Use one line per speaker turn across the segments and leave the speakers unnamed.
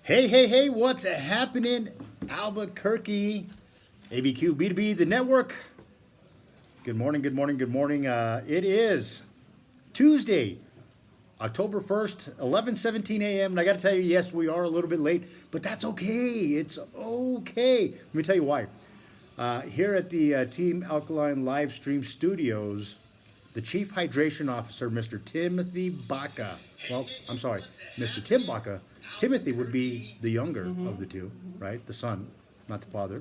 Hey, hey, hey, what's happening? Albuquerque, ABQ B2B, the network. Good morning, good morning, good morning. It is Tuesday, October 1st, 11:17 a.m. And I got to tell you, yes, we are a little bit late, but that's okay. It's okay. Let me tell you why. Here at the Team Alkaline Livestream Studios, the Chief Hydration Officer, Mr. Timothy Baca. Well, I'm sorry, Mr. Tim Baca. Timothy would be the younger of the two, right? The son, not the father.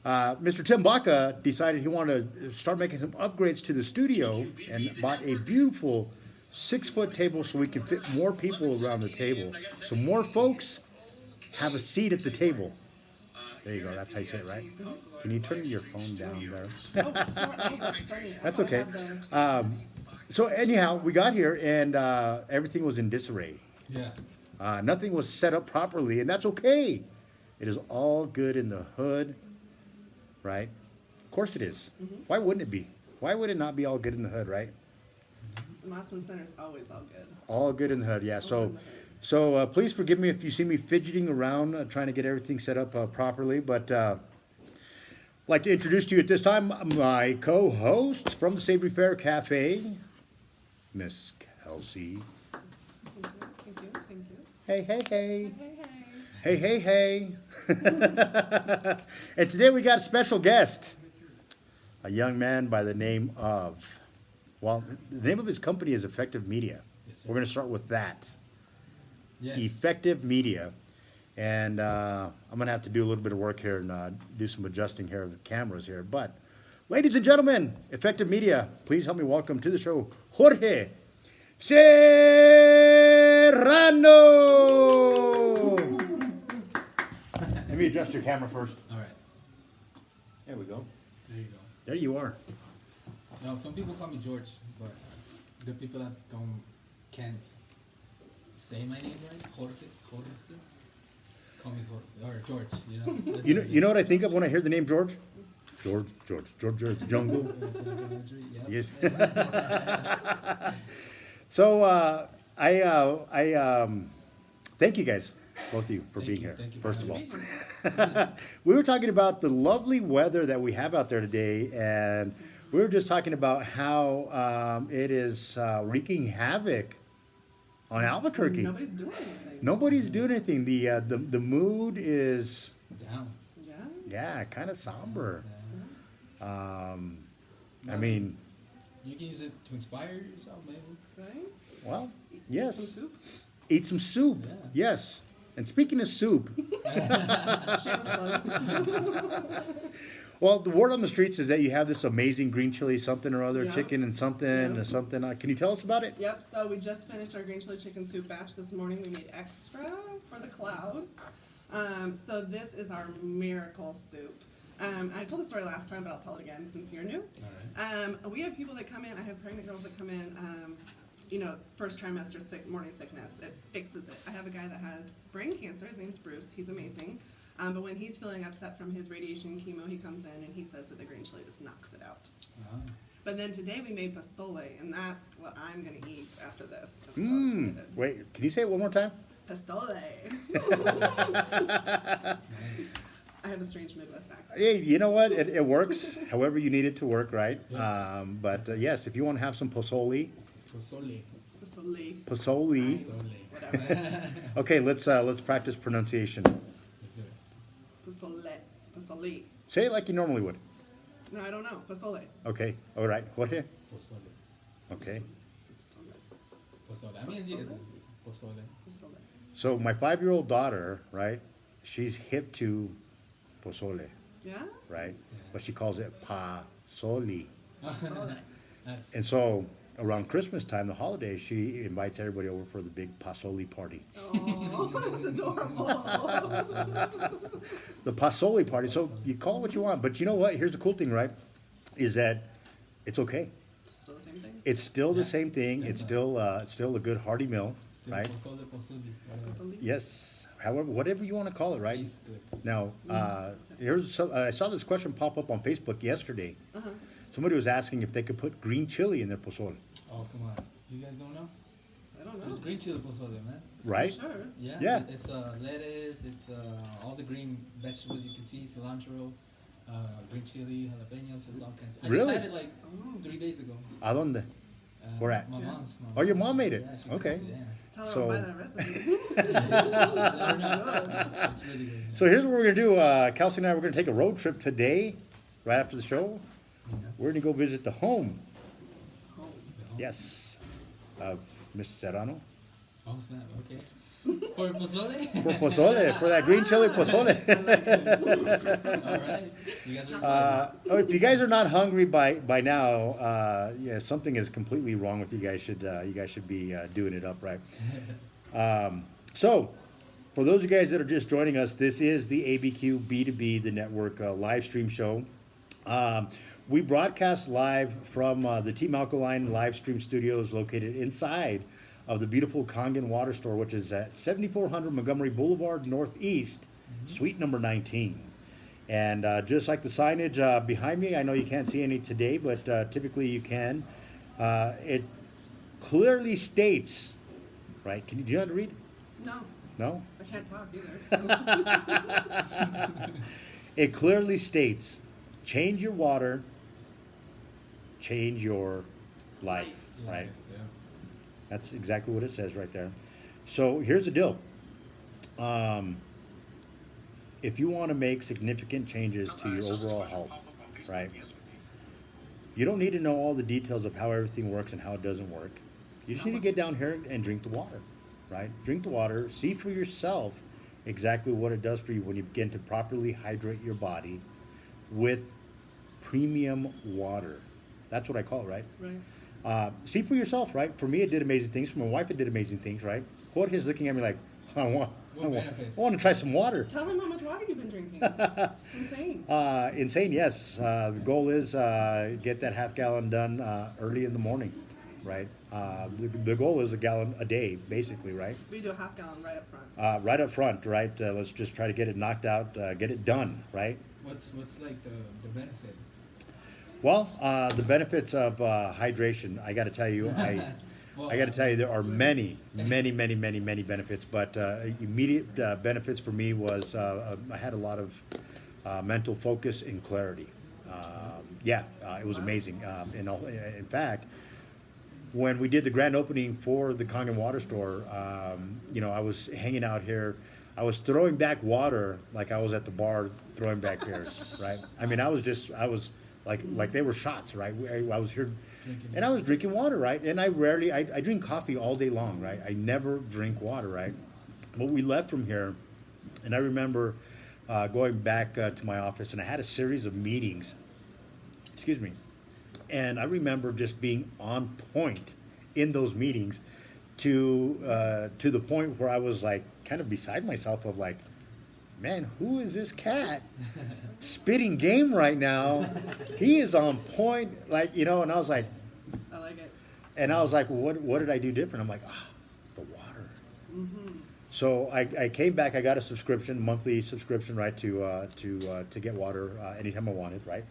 Mr. Tim Baca decided he wanted to start making some upgrades to the studio and bought a beautiful 6-foot table so we can fit more people around the table. So more folks have a seat at the table. There you go. That's how you say it, right? Can you turn your phone down there?
Oh, sorry. Oh, that's funny.
That's okay. So anyhow, we got here and everything was in disarray.
Yeah.
Nothing was set up properly, and that's okay. It is all good in the hood, right? Of course it is. Why wouldn't it be? Why would it not be all good in the hood, right?
The Mossman Center is always all good.
All good in the hood, yeah.
All good
So,
in the hood.
so please forgive me if you see me fidgeting around trying to get everything set up properly. But I'd like to introduce to you at this time my co-host from the Savory Fair Cafe, Miss Kelsey.
Thank you. Thank you. Thank you.
Hey, hey, hey.
Hey, hey.
Hey, hey, hey. And today we got a special guest, a young man by the name of, well, the name of his company is Effective Media.
Yes, sir.
We're going to start with that.
Yes.
Effective Media. And I'm going to have to do a little bit of work here and do some adjusting here of the cameras here. But, ladies and gentlemen, Effective Media, please help me welcome to the show, Jorge Serrano. Let me adjust your camera first.
All right.
There we go.
There you go.
There you are.
Now, some people call me George, but the people that can't say my name right, Jorge, call me Jorge, or George. You know. That's
You know what I think of when I hear the name George? George, the jungle.
Yes.
Yes. So I thank you guys, both of you, for being here.
Thank you.
First of
for
all,
having me.
we were talking about the lovely weather that we have out there today, and we were just talking about how it is wreaking havoc on Albuquerque.
Nobody's doing anything.
Nobody's doing anything. The mood is
Down.
Yeah.
kind of somber.
Yeah.
I mean,
You can use it to inspire yourself, maybe.
Right?
well,
Eat
yes.
Some soup.
Eat some soup.
Yeah.
Yes. And speaking of soup,
Shameless plug.
well, the word on the streets is that you have this amazing green chili something or other,
Yeah.
chicken and something
Yeah.
and something. Can you tell us about it?
Yep, so we just finished our green chili chicken soup batch this morning. We made extra for the clouds. So this is our miracle soup. I told the story last time, but I'll tell it again since you're new.
All right.
We have people that come in. I have pregnant girls that come in. First trimester morning sickness. It fixes it. I have a guy that has brain cancer. His name's Bruce. He's amazing. But when he's feeling upset from his radiation and chemo, he comes in and he says that the green chili just knocks it out.
Ah.
But then today we made pozole, and that's what I'm gonna eat after this. I'm so excited.
Wait, can you say it one more time?
Pozole. I have a strange Midwest accent.
Hey, you know what? It works however you need it to work, right?
Yeah.
But yes, if you want to have some pozole,
Pozole.
Pozole.
pozole.
Pozole.
Whatever.
Okay, let's practice pronunciation.
Let's do it.
Pozole. Pozole.
Say it like you normally would.
No, I don't know. Pozole.
Okay, all right, Jorge.
Pozole.
Okay.
Pozole.
Pozole. I mean, it's
Pozole?
pozole.
Pozole.
So my 5-year-old daughter, right? She's hip to pozole,
Yeah?
right? But she calls it pasoli.
Pozole.
That's
And so around Christmas time, the holidays, she invites everybody over for the big pasoli party.
Oh, that's adorable.
The pasoli party. So you call it what you want, but you know what? Here's the cool thing, right? Is that it's okay.
It's still the same thing.
It's still the
Yeah.
same thing. It's still a good hearty meal,
still
right?
pozole, whatever.
Pozole.
Yes. However, whatever you want to call it, right?
Tastes good.
Now, I saw this question pop up on Facebook yesterday.
Uh-huh.
Somebody was asking if they could put green chili in their pozole.
Oh, come on. You guys don't know?
I don't know.
There's green chili pozole, man.
Right?
Sure.
Yeah.
Yeah.
It's lettuce. It's all the green vegetables you can see. Cilantro, green chili, jalapenos. It's all kinds. I
Really?
just had it like
Oh.
3 days ago.
¿A dónde? Where at?
My
Yeah.
mom's.
Oh, your mom made it.
Yeah, she
Okay.
cooks it,
Tell her
So-
I'll buy that recipe.
yeah. It's really good.
So here's what we're going to do. Kelsey and I, we're going to take a road trip today, right after the show. We're going to go visit the home,
Oh.
yes, of Mr. Serrano.
Oh snap! Okay. For pozole.
For pozole, for that green chili pozole.
All right. You guys are.
If you guys are not hungry by now, yeah, something is completely wrong with you guys. You guys should be doing it up right. So, for those of you guys that are just joining us, this is the ABQ B2B, the network live stream show. We broadcast live from the Team Alkaline live stream studios located inside of the beautiful Kangen Water Store, which is at 7400 Montgomery Boulevard Northeast, suite number 19. And just like the signage behind me, I know you can't see any today, but typically you can. It clearly states, right? Do you know how to read?
No,
No?
I can't talk either. So.
It clearly states, change your water, change your life,
Yeah,
right?
Yeah.
That's exactly what it says right there. So here's the deal. If you want to make significant changes to your overall health, right? You don't need to know all the details of how everything works and how it doesn't work. You just need to get down here and drink the water, right? Drink the water, see for yourself exactly what it does for you when you begin to properly hydrate your body with premium water. That's what I call it, right?
Right.
See for yourself, right? For me, it did amazing things. For my wife, it did amazing things, right? Jorge's looking at me like, I want to try some water.
Tell him how much water you've been drinking. It's insane.
Insane, yes. The goal is get that half gallon done early in the morning, right? The goal is a gallon a day, basically, right?
We do a half gallon right up front.
Right up front, right? Let's just try to get it knocked out, get it done, right?
What's like the benefit?
Well, the benefits of hydration, I got to tell you, I got to tell you, there are many benefits, but immediate benefits for me was I had a lot of mental focus and clarity. It was amazing. In fact, when we did the grand opening for the Kangen Water Store, I was hanging out here. I was throwing back water like I was at the bar throwing back beer, right? I mean, I was like they were shots, right? I was here, and I was drinking water, right? And I drink coffee all day long, right? I never drink water, right? But we left from here, and I remember going back to my office, and I had a series of meetings. Excuse me. And I remember just being on point in those meetings to the point where I was like kind of beside myself of like, man, who is this cat spitting game right now? He is on point, like, and I was like,
I like it.
and I was like, what did I do different? I'm like, the water. So I came back. I got a subscription, monthly subscription, right, to get water anytime I wanted, right,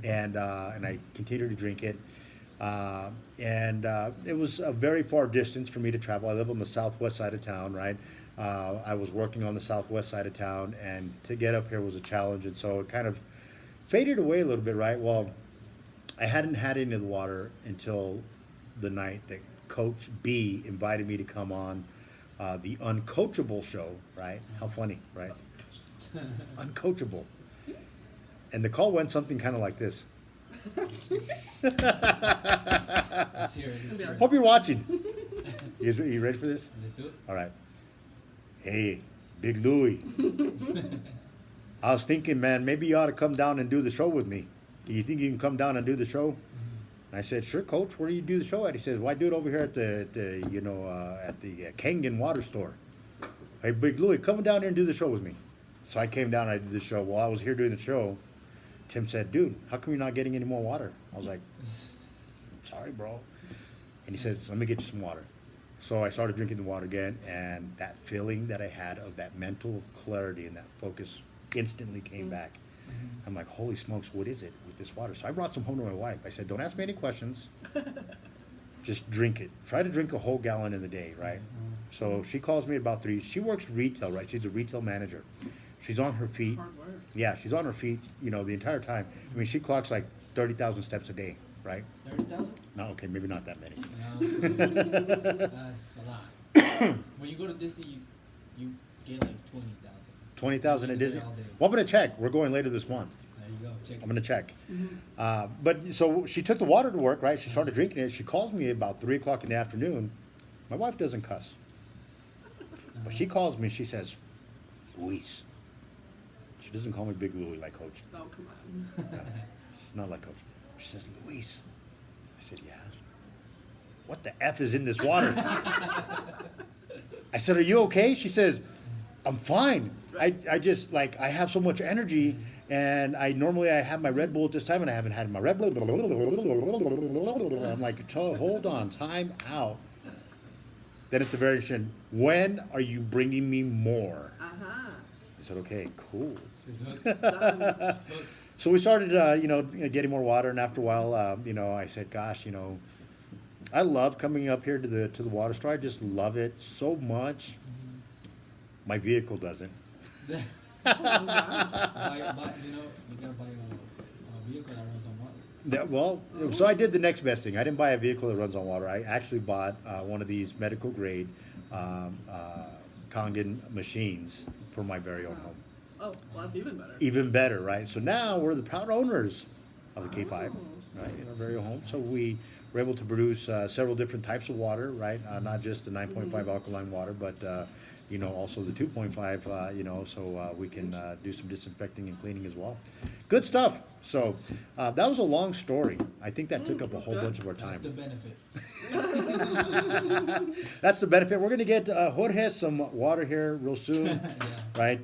and I continued to drink it, and it was a very far distance for me to travel. I live on the southwest side of town, right. I was working on the southwest side of town, and to get up here was a challenge, and so it kind of faded away a little bit, right. Well, I hadn't had any of the water until the night that Coach B invited me to come on the Uncoachable show, right? How funny, right? Uncoachable. And the call went something kind of like this.
Let's hear it. Let's hear it.
Hope you're watching. You ready for this?
Let's do it.
All right. Hey, Big Louie. I was thinking, man, maybe you ought to come down and do the show with me. Do you think you can come down and do the show? And I said, sure, Coach. Where do you do the show at? He says, why do it over here at the Kangen Water Store? Hey, Big Louie, come down there and do the show with me. So I came down and I did the show. While I was here doing the show, Tim said, dude, how come you're not getting any more water? I was like, sorry, bro. And he says, let me get you some water. So I started drinking the water again, and that feeling that I had of that mental clarity and that focus instantly came back. I'm like, holy smokes, what is it with this water? So I brought some home to my wife. I said, don't ask me any questions. just drink it. Try to drink a whole gallon in the day, right? So she calls me about 3. She works retail, right? She's a retail manager. She's on her feet.
Hard work.
Yeah, she's on her feet, the entire time. I mean, she clocks like 30,000 steps a day, right?
30,000?
No, okay, maybe not that many.
No, that's a lot. When you go to Disney, you get like 20,000.
20,000 at
You do it
Disney.
all day.
Well, I'm gonna check. We're going later this month.
There you go. Check
I'm
it.
gonna check. But so she took the water to work, right? She started drinking it. She calls me about 3 o'clock in the afternoon. My wife doesn't cuss, but she calls me. She says, "Luis." She doesn't call me Big Louie like Coach.
Oh, come on.
She's not like Coach. She says, "Luis." I said, "Yeah." What the F is in this water? I said, "Are you okay?" She says, "I'm fine. I just like I have so much energy, and I have my Red Bull at this time, and I haven't had my Red Bull." I'm like, hold on, time out. Then at the very end, when are you bringing me more?
Uh-huh.
I said, "Okay, cool."
She's hooked.
Done.
Hooked.
So we started, getting more water, and after a while, I said, "Gosh, I love coming up here to the water store. I just love it so much." My vehicle doesn't.
You gotta buy a vehicle that runs on water.
Well, so I did the next best thing. I didn't buy a vehicle that runs on water. I actually bought one of these medical grade Kangen machines for my very own home.
Oh, well, that's even better.
Even better, right? So now we're the proud owners of the K5, right, in our very own home. So we were able to produce several different types of water, right? Not just the 9.5 alkaline water, but also the 2.5, so we can do some disinfecting and cleaning as well. Good stuff. So that was a long story. I think that took up a
that's
whole
good.
bunch of our
That's
time.
the benefit.
That's the benefit. We're going to get Jorge some water here real soon,
Yeah.
right?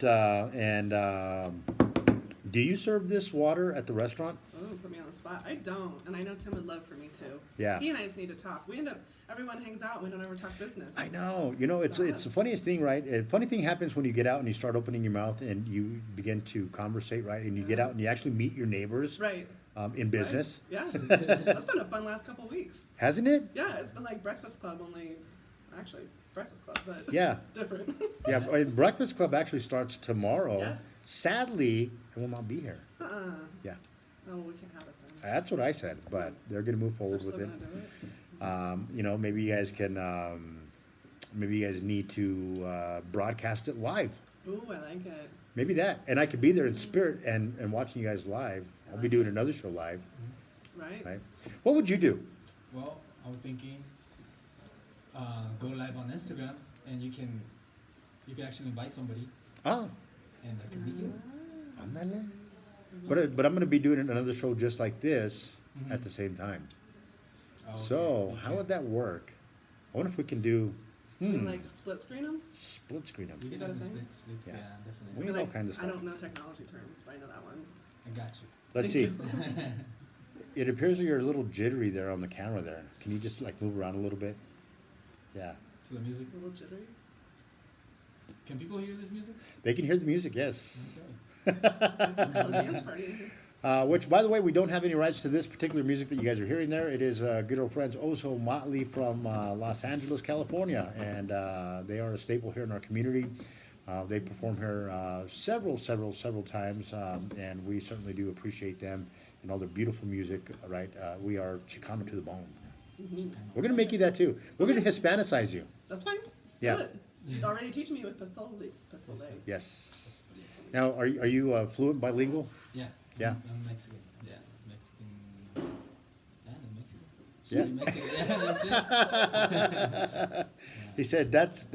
Do you serve this water at the restaurant?
Oh, put me on the spot. I don't, and I know Tim would love for me to.
Yeah.
He and I just need to talk. Everyone hangs out. We don't ever talk business.
I know. It's the funniest thing, right? A funny thing happens when you get out and you start opening your mouth and you begin to conversate, right? And you get out and you actually meet your neighbors
Right.
in business.
Right. Yeah. That's been a fun last couple weeks.
Hasn't it?
Yeah, it's been like Breakfast Club, only actually Breakfast Club, but
Yeah.
different.
Yeah. And Breakfast Club actually starts tomorrow.
Yes.
Sadly, I will not be here.
Uh-uh.
Yeah.
Oh, we can't have it then.
That's what I said, but they're going to move
They're
forward
still
with it.
gonna do it.
Maybe you guys can, maybe you guys need to broadcast it live.
Ooh, I like it.
Maybe that. And I could be there in spirit and watching you guys live. I'll be doing another show live,
Right?
right? What would you do?
Well, I was thinking, go live on Instagram, and you can actually invite somebody,
Ah,
and that could be you.
ándale. But I'm going to be doing another show just like this at the same time.
Oh, okay.
So
you
how
can-
would that work? I wonder if we can do
You can, like split screen them?
split screen them.
You can
Is that
have
a
the
thing?
splits,
Yeah.
yeah,
We
definitely.
have all kinds of
I
stuff.
don't know technology terms, but I know that one.
I got you.
Let's
Thank
see. It appears that you're a little jittery there on the camera there. Can you just like move around a little bit? Yeah.
To the music.
A little jittery.
Can people hear this music?
They can hear the music, yes.
Okay.
There's a little dance party in here.
Which, by the way, we don't have any rights to this particular music that you guys are hearing there. It is good old friends Oso Motley from Los Angeles, California, and they are a staple here in our community. They perform here several times, and we certainly do appreciate them and all their beautiful music. Right, we are Chicano to the bone. We're gonna make you that too. We're gonna Hispanicize you.
That's fine.
Yeah.
Do it. You're already teaching me with Pasole. Pasole.
Yes. Now, are you fluent bilingual?
Yeah.
Yeah.
I'm Mexican. Yeah, Mexican. Yeah, I'm Mexican.
Yeah.
Shit, Mexican. Yeah, that's it.
He said, "That's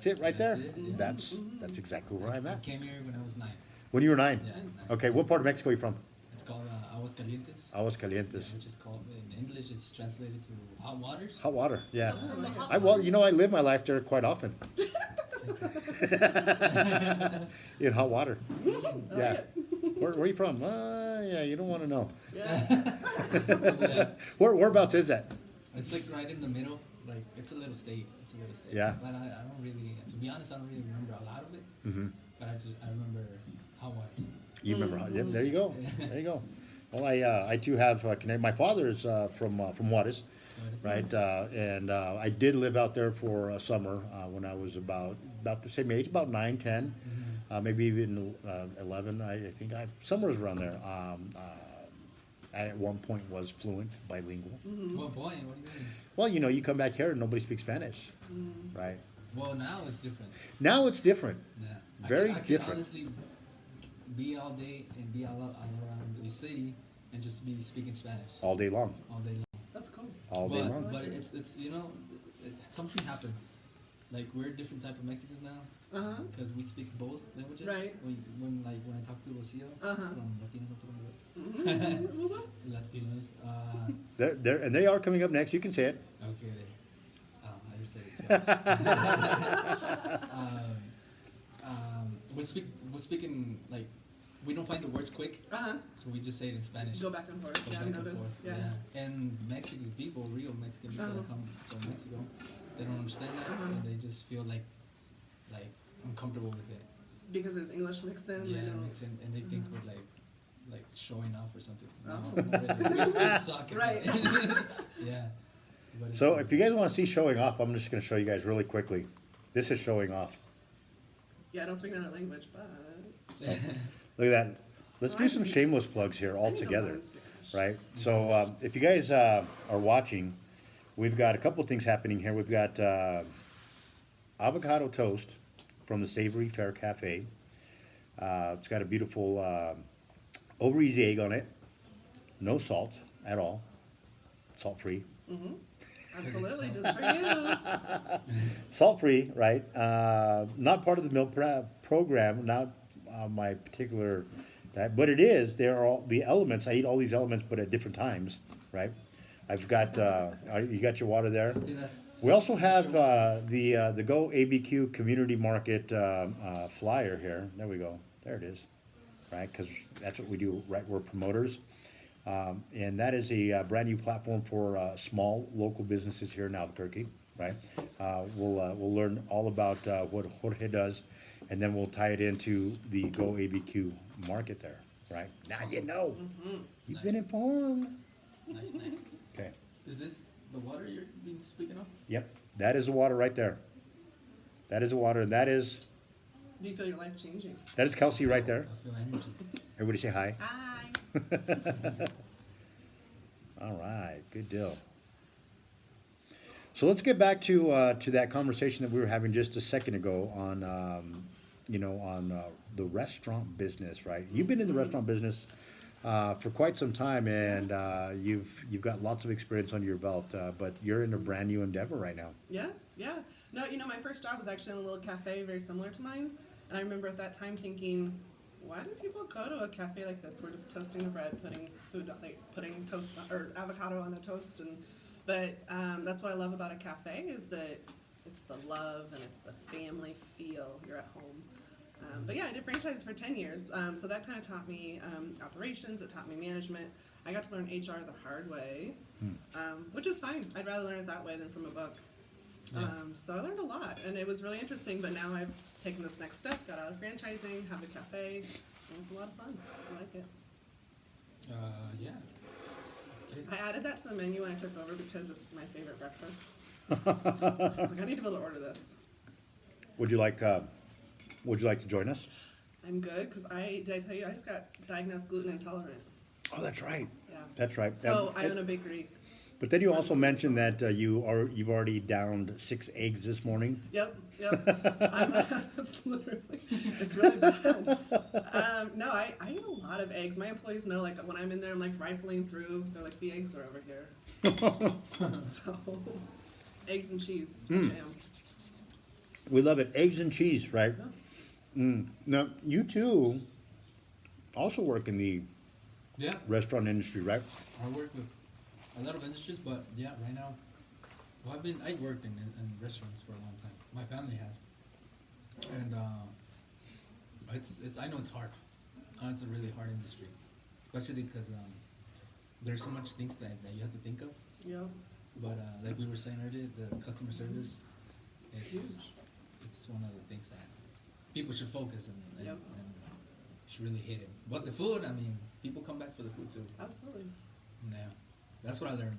it right there.
That's it, yeah.
That's exactly where I'm
I
at."
came here when I was 9.
When you were 9.
Yeah.
Okay, what part of Mexico are you from?
It's called Aguascalientes.
Aguascalientes.
Which is called, in English, it's translated to hot waters.
Hot water, yeah.
From the hot
I live my life there quite often. In hot water. Yeah. Where are you from? Yeah, you don't want to know.
Yeah.
Yeah.
Whereabouts is that?
It's like right in the middle. Like, it's a little state. It's a little state.
Yeah.
But I don't really, to be honest, I don't really remember a lot of it.
Mm-hmm.
But I remember hot waters.
You remember? Yeah, there you go. There you go. Well, I too have connected. My father's from Juarez, right? And I did live out there for a summer when I was about the same age, about 9, 10, maybe even 11. I think somewhere around there. I at one point was fluent, bilingual.
Well, boy, what do you mean?
Well, you come back here and nobody speaks Spanish, right?
Well, now it's different.
Now it's different.
Yeah.
Very
I could
different.
honestly be all day and be all around the city and just be speaking Spanish
All day long.
all day long.
That's cool.
All day long.
But it's something happened. Like we're different type of Mexicans now
Uh-huh.
because we speak both languages.
Right.
When I talk to Rocio from Latinos,
Mm-hmm.
Latinos.
And they are coming up next. You can say it.
Okay. I just said it twice. We're speaking like we don't find the words quick,
Uh-huh.
so we just say it in Spanish.
Go back and forth.
Go
Yeah, I
back and
noticed.
forth,
Yeah.
And Mexican people, real Mexican people that come from Mexico, they don't understand that, and they just feel like uncomfortable with it.
Because there's English mixed in.
Yeah,
they don't.
mixed in, and they think we're like showing off or something. No,
Oh.
really, we just suck at
Right.
it. Yeah. But it's
So
cool.
if you guys want to see showing off, I'm just going to show you guys really quickly. This is showing off.
Yeah, I don't speak another language, but.
Look at that. Let's do some shameless plugs here all
I need to
together,
learn Spanish.
right? So if you guys are watching, we've got a couple of things happening here. We've got avocado toast from the Savory Fair Cafe. It's got a beautiful over easy egg on it. No salt at all. Salt free.
Mm-hmm. Absolutely, just for you.
Salt free, right? Not part of the meal program, not my particular diet, but it is. There are all the elements. I eat all these elements, but at different times, right? I've got you got your water there.
I think that's
We also have the Go ABQ Community Market flyer here. There we go. There it is, right? Because that's what we do, right? We're promoters. And that is a brand new platform for small local businesses here in Albuquerque, right? We'll learn all about what Jorge does, and then we'll tie it into the Go ABQ market there, right? Now you know. You've been
Nice.
informed.
nice.
Okay.
Is this the water you're been speaking of?
Yep. That is the water right there. That is the water, and that is
Do you feel your life changing?
Kelsey right there.
I feel energy.
Everybody say hi.
Hi.
All right, good deal. So let's get back to that conversation that we were having just a second ago on the restaurant business, right? You've been in the restaurant business for quite some time, and you've got lots of experience under your belt, but you're in a brand new endeavor right now.
Yes, yeah. No, my first job was actually in a little cafe very similar to mine. And I remember at that time thinking, why do people go to a cafe like this? We're just toasting the bread, putting toast or avocado on a toast. But that's what I love about a cafe is that it's the love and it's the family feel. You're at home. But yeah, I did franchises for 10 years. So that kind of taught me operations. It taught me management. I got to learn HR the hard way, which is fine. I'd rather learn it that way than from a book.
Yeah.
So I learned a lot, and it was really interesting. But now I've taken this next step, got out of franchising, have a cafe, and it's a lot of fun. I like it.
Yeah. That's good.
I added that to the menu when I took over because it's my favorite breakfast. I was like, I need to be able to order this.
Would you like to join us?
I'm good because did I tell you I just got diagnosed gluten intolerant.
Oh, that's right.
Yeah.
That's right.
So I own a bakery.
But then you also mentioned that you've already downed 6 eggs this morning.
Yep. That's literally, it's really bad. No, I eat a lot of eggs. My employees know, like, when I'm in there, I'm, like, rifling through. They're like, the eggs are over here. So, eggs and cheese. It's my jam.
We love it. Eggs and cheese, right? Now, you too also work in the
Yeah.
restaurant industry, right?
I work with a lot of industries, but yeah, right now, well, I worked in restaurants for a long time. My family has, and I know it's hard. It's a really hard industry, especially because there's so much things that you have to think of.
Yep.
But like we were saying earlier, the customer service,
It's huge.
it's one of the things that people should focus on
Yep.
and should really hit it. But the food, I mean, people come back for the food too.
Absolutely.
Yeah, that's what I learned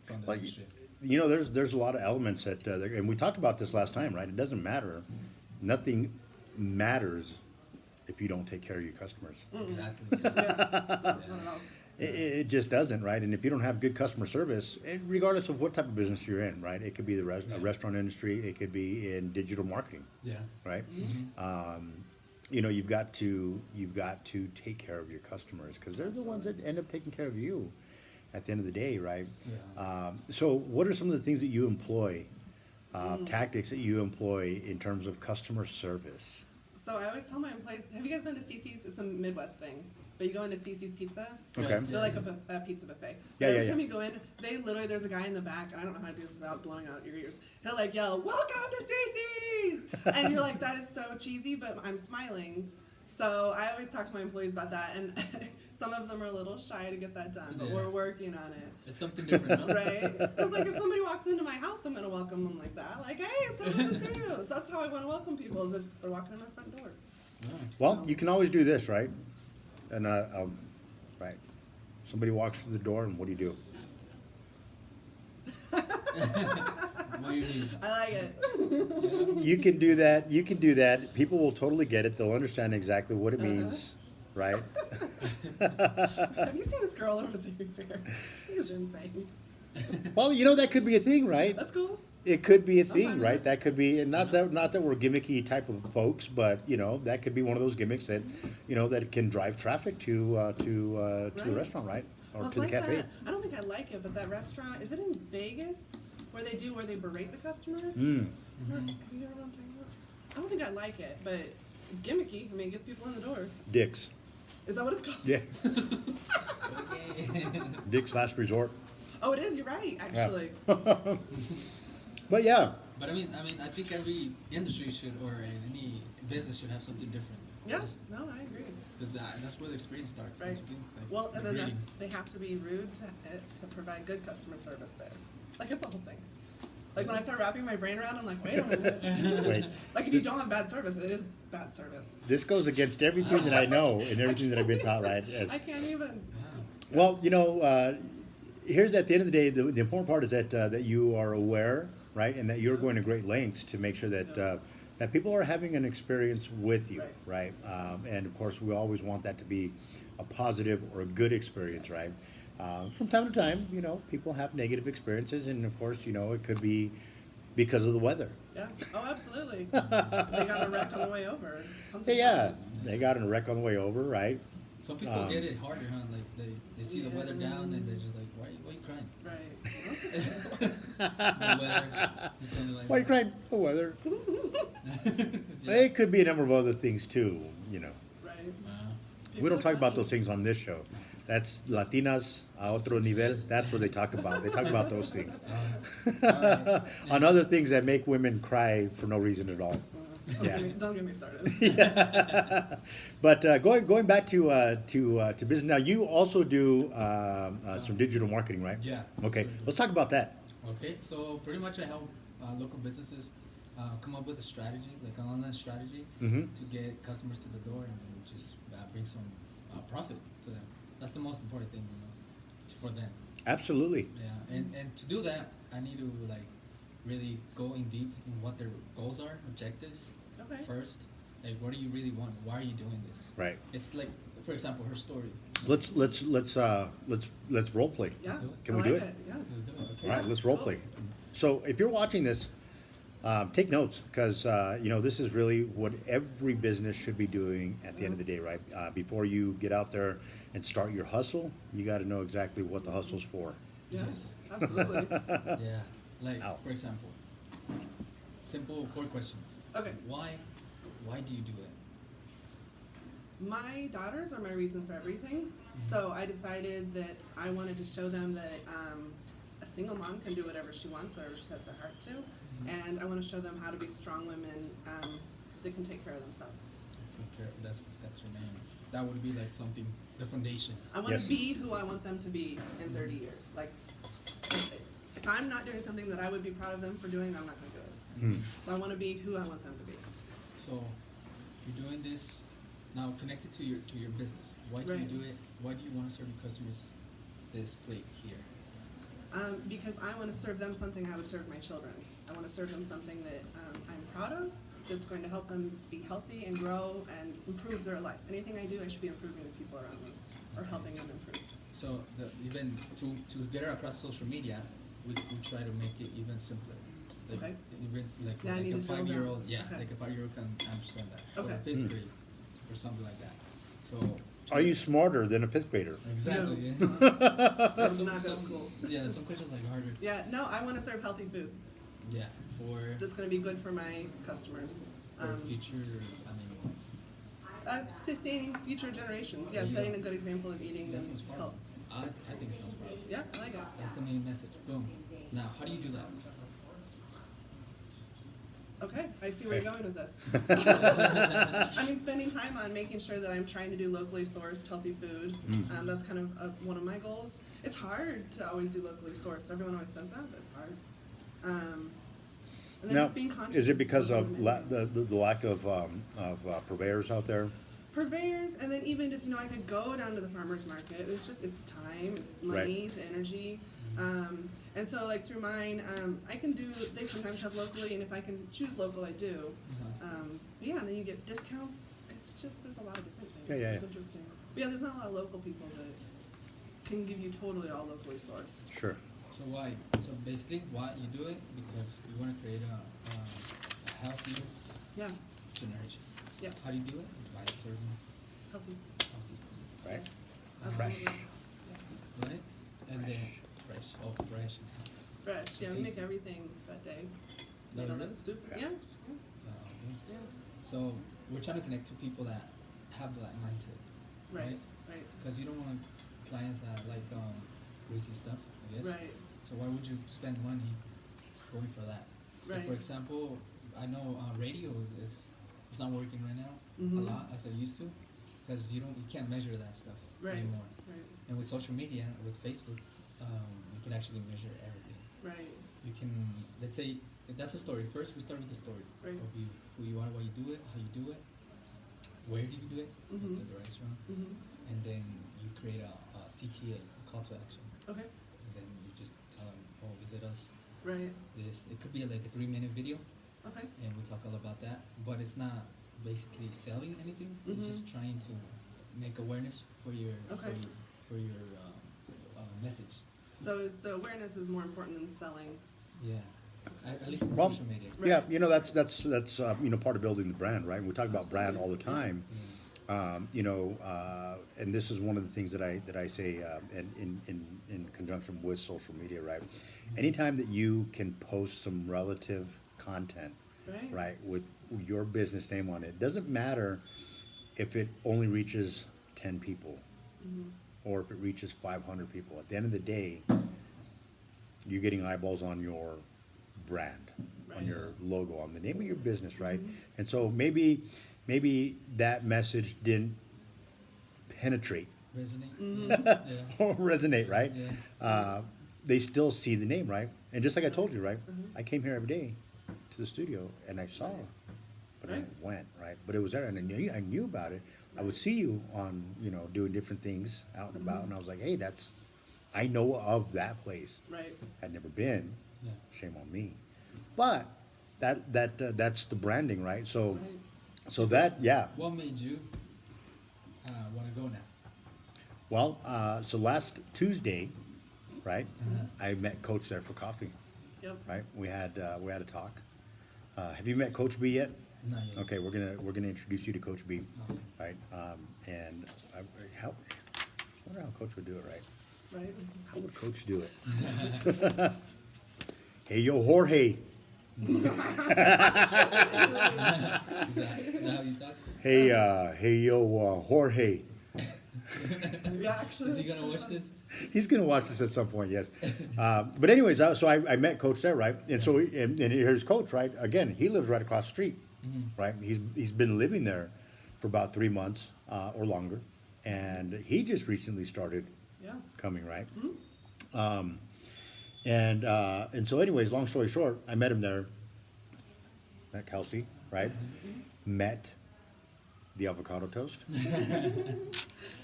from the
Like,
industry.
you know, there's a lot of elements that, and we talked about this last time, right? It doesn't matter. Nothing matters if you don't take care of your customers.
Exactly.
Yeah.
Yeah.
Not at all.
It just doesn't, right? And if you don't have good customer service, and regardless of what type of business you're in, right? It could be a restaurant industry, it could be in digital marketing,
Yeah.
right? You know, you've got to take care of your customers because they're the ones that end up taking care of you at the end of the day, right?
Yeah.
So, what are some of the things that you employ, tactics that you employ in terms of customer service?
So I always tell my employees, have you guys been to CC's? It's a Midwest thing. But you go into CC's Pizza,
Okay.
they're like a pizza buffet.
Yeah,
Every
yeah,
time
yeah.
you go in, they literally, there's a guy in the back, I don't know how to do this without blowing out your ears. He'll like yell, "Welcome to CC's!" And you're like, that is so cheesy, but I'm smiling. So I always talk to my employees about that, and some of them are a little shy to get that done, but
Yeah.
we're working on it.
It's something different, no?
Right? Because like if somebody walks into my house, I'm gonna welcome them like that. Like, hey, it's so good to see you. So that's how I want to welcome people, is if they're walking in my front door.
Nice.
Well, you can always do this, right? And right, somebody walks through the door, and what do you do?
What do you mean?
I like it.
Yeah.
You can do that. You can do that. People will totally get it. They'll understand exactly what it means, right?
Have you seen this girl over there? She's insane.
Well, you know that could be a thing, right?
That's cool.
It could be a
I'm fine
thing,
with
right?
it.
That could be, and not that we're gimmicky type of folks, but you know that could be one of those gimmicks that, you know, that can drive traffic to the
Right.
restaurant, right, or
Well, it's
to the
like
cafe.
that. I don't think I like it, but that restaurant, is it in Vegas where they berate the customers?
Mm.
Have you heard what I'm talking about? I don't think I like it, but gimmicky. I mean, it gets people in the door.
Dicks,
Is that what it's called?
yeah,
Okay.
Dicks last resort.
Oh, it is. You're right, actually.
But yeah,
But I mean, I think every industry should, or any business should have something different.
Yeah. No, I agree.
Because that's where the experience starts.
Right.
don't you think? Like,
Well, and then
greeting.
they have to be rude to provide good customer service there. Like, it's a whole thing. Like, when I start wrapping my brain around, I'm like, wait a minute.
wait.
Like, if you don't have bad service, it is bad service.
This goes against everything that I know and everything that I've been taught, right?
I can't even.
Wow.
Well, you know, here's at the end of the day, the important part is that you are aware, right, and that you're going to great lengths to make sure that that people are having an experience with you, right? And of course, we always want that to be a positive or a good experience, right? From time to time, you know, people have negative experiences, and of course, you know, it could be because of the weather.
Yeah. Oh, absolutely. They got a wreck on the way over. Something
Yeah,
happens.
they got in a wreck on the way over, right?
Some people get it harder, huh? Like they see the
Yeah.
weather down and they're just like, why you crying?
Right.
The weather, just something like
Why are you
that.
crying? The weather.
Yeah.
It could be a number of other things too, you know.
Right.
Wow.
We don't
People
talk
are
about
funny.
those things on this show. That's Latinas a otro nivel. That's what they talk about. They talk about those things.
Alright.
On other things that make women cry for no reason at all. Yeah.
Don't get me started.
But going back to business now, you also do some digital marketing, right?
Yeah.
Okay, let's talk about that.
Okay, so pretty much I help local businesses come up with a strategy, like an online strategy,
Mhm.
to get customers to the door and just bring some profit to them. That's the most important thing, you know, it's for them.
Absolutely.
Yeah, and to do that, I need to like really go in deep in what their goals are, objectives.
Okay.
First, like what do you really want? Why are you doing this?
Right.
It's like, for example, her story.
Let's role play.
Yeah.
Can
I
we do
like
it?
Yeah.
Let's do it. Okay.
All right, let's role play. So if you're watching this, take notes because you know this is really what every business should be doing at the end of the day, right? Before you get out there and start your hustle, you got to know exactly what the hustle's for.
Yeah.
Yes.
Absolutely.
Yeah. Like
Ow.
for example, simple 4 questions.
Okay.
Why do you do it?
My daughters are my reason for everything. So I decided that I wanted to show them that a single mom can do whatever she wants, whatever she sets her heart to. And I want to show them how to be strong women that can take care of themselves.
Take care. That's her name. That would be like something, the foundation.
I want
Yes.
to be who I want them to be in 30 years. Like, if I'm not doing something that I would be proud of them for doing, I'm not going to do it.
Hmm.
So I want to be who I want them to be.
So you're doing this now connected to your business. Why do you
Right.
do it? Why do you want to serve your customers this plate here?
because I want to serve them something I would serve my children. I want to serve them something that I'm proud of, that's going to help them be healthy and grow and improve their life. Anything I do, I should be improving the people around me or helping them improve.
So even to get it across social media, we try to make it even simpler. Like,
Okay.
even like,
Yeah, I
like
need
a
to drill down.
5-year-old, yeah,
Okay.
like a 5-year-old can understand that. Or
Okay.
a fifth
Mm.
grade, or something like that. So.
Are you smarter than a fifth grader?
Exactly.
No.
Yeah.
Let's
Some-
not go to
some-
school.
Yeah, some questions like harder.
Yeah, no, I want to serve healthy food
Yeah, for
that's going to be good for my customers.
future. I mean,
Sustaining future generations. Yeah,
There you
setting
go.
a good example of eating
that
and
sounds smart.
health.
I think it sounds smart.
Yeah, I like it.
That's the main message. Boom. Now, how do you do that?
Okay, I see where you're going with this. I mean, spending time on making sure that I'm trying to do locally sourced healthy food. That's kind of one of my goals. It's hard to always do locally sourced. Everyone always says that, but it's hard. And then
Now,
just being conscious.
is it because
what's
of
on the menu.
the lack of purveyors out there?
Purveyors, and then even just, I could go down to the farmer's market. It's time, it's money, it's energy. And so like through mine, I can do, they sometimes have locally, and if I can choose local, I do. Yeah, and then you get discounts. It's just, there's a lot of different things.
Yeah.
It's interesting. But yeah, there's not a lot of local people that can give you totally all locally sourced.
Sure.
So why? So basically, why you do it? Because you want to create a healthy
Yeah,
generation.
yeah,
How do you do it? By serving
healthy.
healthy food,
Right.
Absolutely.
Fresh.
Yes.
right? And then fresh, all fresh and healthy.
Fresh, yeah, we make everything that day.
No,
The
really?
soup,
Yeah.
yeah,
Okay.
yeah,
So we're trying to connect to people that have that mindset,
right, right,
Because you don't want clients that like greasy stuff, I guess.
right,
So why would you spend money going for that? Like,
right.
for example, I know radio is it's not working right now
Mhm.
a lot as it used to, because you can't measure that stuff
Right.
anymore.
Right,
And with social media, with Facebook, you can actually measure everything.
right,
You can, let's say, if that's a story. First, we start with the story
Right.
of you, who you are, why you do it, how you do it, where do you do it,
Mhm.
at the restaurant,
mhm,
and then you create a CTA, a call to action,
okay,
and then you just tell them, oh, visit us.
right,
It could be like a 3-minute video,
okay,
and we talk all about that, but it's not basically selling anything.
Mhm.
It's just trying to make awareness for your
Okay.
for your message.
so the awareness is more important than selling,
Yeah, at least on
Well,
social media.
Right.
Yeah, that's part of building the brand, right? We talk about brand all the time. And this is one of the things that I say in conjunction with social media, right? Anytime that you can post some relative content,
right?
right, with your business name on it, doesn't matter if it only reaches 10 people
Mhm.
or if it reaches 500 people. At the end of the day, you're getting eyeballs on your brand, on
Right.
your logo, on the name of your business, right?
Mhm.
And so maybe that message didn't penetrate
Resonate.
Mhm.
Yeah.
or resonate, right?
Yeah.
They still see the name, right? And just like I told you, right?
Mhm.
I came here every day to the studio and I saw, but I
Right.
went, right? But it was there and I knew about it. I would see you on, doing different things out and about, and I was like, hey, I know of that place.
Right,
I'd never been.
Yeah.
Shame on me. But that's the branding, right? So
right,
so that, yeah.
What made you want to go now?
Well, so last Tuesday, right?
Uh-huh.
I met Coach there for coffee,
yep,
right? We had a talk. Have you met Coach B yet?
Not yet.
Okay, we're gonna introduce you to Coach B,
Awesome.
right? And I wonder how Coach would do it, right?
right,
How would Coach do it? Hey, yo, Jorge.
Is that how you talk?
Hey, yo, Jorge.
yeah, actually.
Is he
that's
gonna
kinda
watch
fun.
this?
He's gonna watch this at some point, yes. But anyways, so I met Coach there, right? And so and here's Coach, right? Again, he lives right across the street, right? He's been living there for about 3 months or longer, and he just recently started
Yeah,
coming, right? And so anyways, long story short, I met him there. Met Kelsey, right? Met the avocado toast.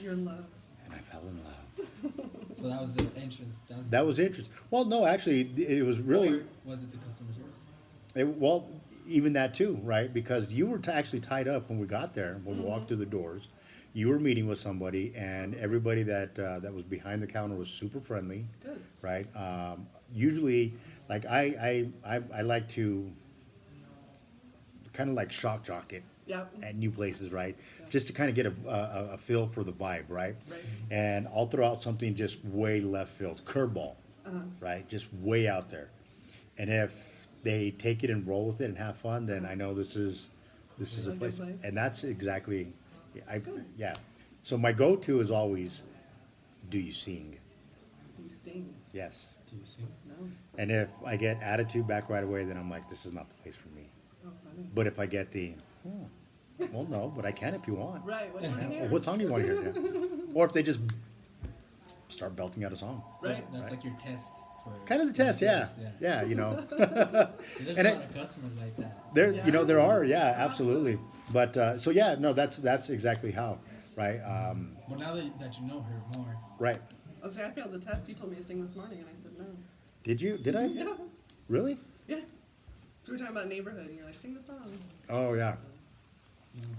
you're in love.
and I fell in love.
So that was the entrance.
That was interesting. Well, no, actually, it was really.
Or was it the customer service?
Well, even that too, right? Because you were actually tied up when we got there. When we walked through the doors, you were meeting with somebody, and everybody that was behind the counter was super friendly,
Good.
right? Usually, like I like to kind of like shock jock it
Yep.
at new places, right? Just to kind of get a feel for the vibe, right?
Right.
And I'll throw out something just way left field, curveball, right? Just way out there. And if they take it and roll with it and have fun, then I know this is a
A good
place.
place.
And that's exactly,
Good.
yeah. So my go-to is always, do you sing?
You sing.
Yes.
Do you sing?
No.
And if I get attitude back right away, then I'm like, this is not the place for me.
Oh, funny.
But if I get the, well, no, but I can if you want.
Right. What do you want to
Or
hear?
what song do you want to hear? Yeah. Or if they just start belting out a song.
So
Right.
that's like your test. For
Kind of the test, yeah. Yeah, you know.
So there's
And
a
it-
lot of customers like that.
There,
Yeah.
you know, there are, yeah, absolutely. But so yeah, no, that's exactly how, right?
But now that you know her more,
Right.
Oh, see, I failed the test. You told me to sing this morning, and I said no.
Did you? Did I?
Yeah.
Really?
Yeah. So we're talking about neighborhood, and you're like, sing the song.
Oh yeah.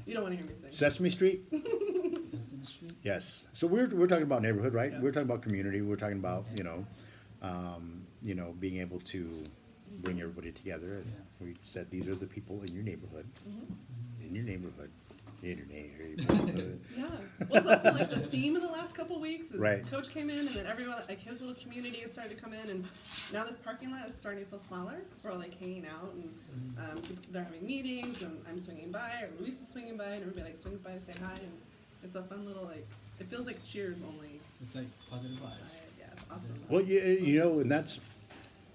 You don't want to hear me sing.
Sesame Street.
Sesame Street.
Yes. So we're talking about neighborhood, right?
Yeah.
We're talking about community. We're talking about being able to bring everybody together.
Yeah.
We said these are the people in your neighborhood. In your neighborhood. In your neighborhood.
Yeah. Well, so that's been like the theme of the last couple weeks. Is
Right.
Coach came in, and then everyone, like his little community, has started to come in, and now this parking lot is starting to feel smaller because we're all like hanging out, and they're having meetings, and I'm swinging by, or Luis is swinging by, and everybody like swings by to say hi, and it's a fun little like. It feels like Cheers only.
It's like positive vibes.
Yeah, it's awesome.
Well, you know, and that's.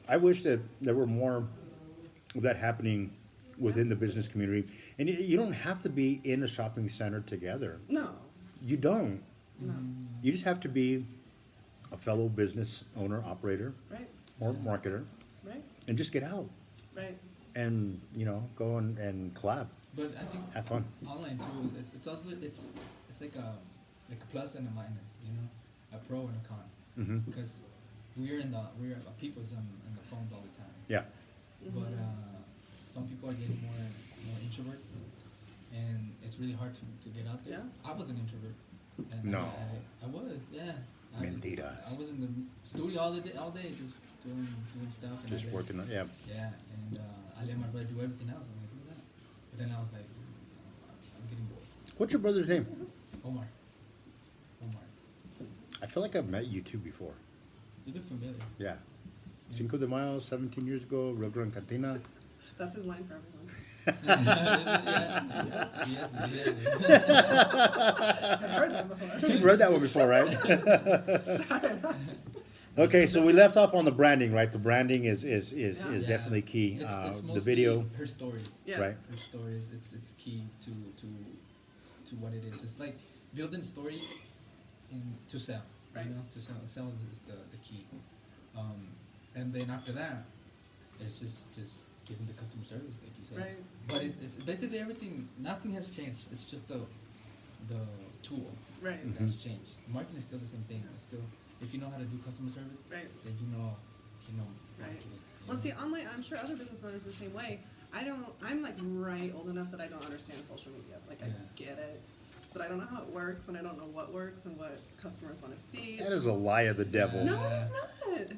I wish that there were more of that happening within the business community, and you don't have to be in a shopping center together.
No.
You don't.
No.
You just have to be a fellow business owner, operator,
Right.
or marketer,
Right.
and just get out
Right.
and go and collab,
But I think
have fun.
online too is it's also it's like a plus and a minus, you know, a pro and a con.
Mm-hmm.
Because we're people's on the phones all the time.
Yeah.
But some people are getting more introvert, and it's really hard to get out there.
Yeah.
I was an introvert. And
No.
I was, yeah.
Mentiras.
I was in the studio all day, just doing stuff. And
Just
I did-
working on, yeah.
Yeah, and I let my brother do everything else. I'm like, do that. But then I was like, I'm getting bored.
What's your brother's name?
Omar.
I feel like I've met you two before.
You look familiar.
Yeah. Cinco de Mayo, 17 years ago, Rio Grande Cantina.
That's his line for everyone.
Yes.
I've heard that before.
You've read that one before, right? Okay, so we left off on the branding, right? The branding is
Yeah.
definitely key.
It's
The
mostly
video,
her story.
Yeah.
right?
Her story is it's key to what it is. It's like building a story to sell.
Right.
You know, to sell. Sell is the key. And then after that, it's just giving the customer service, like you said.
Right.
But it's basically everything. Nothing has changed. It's just the tool
Right.
that's changed. Marketing is still the same thing. It's still, if you know how to do customer service,
Right.
then you know
Right.
marketing. you
Well,
know.
see, online, I'm sure other business owners are the same way. I'm like right old enough that I don't understand social media. Like, I
Yeah.
get it, but I don't know how it works, and I don't know what works and what customers want to see.
That is a lie of the devil.
No, it is not.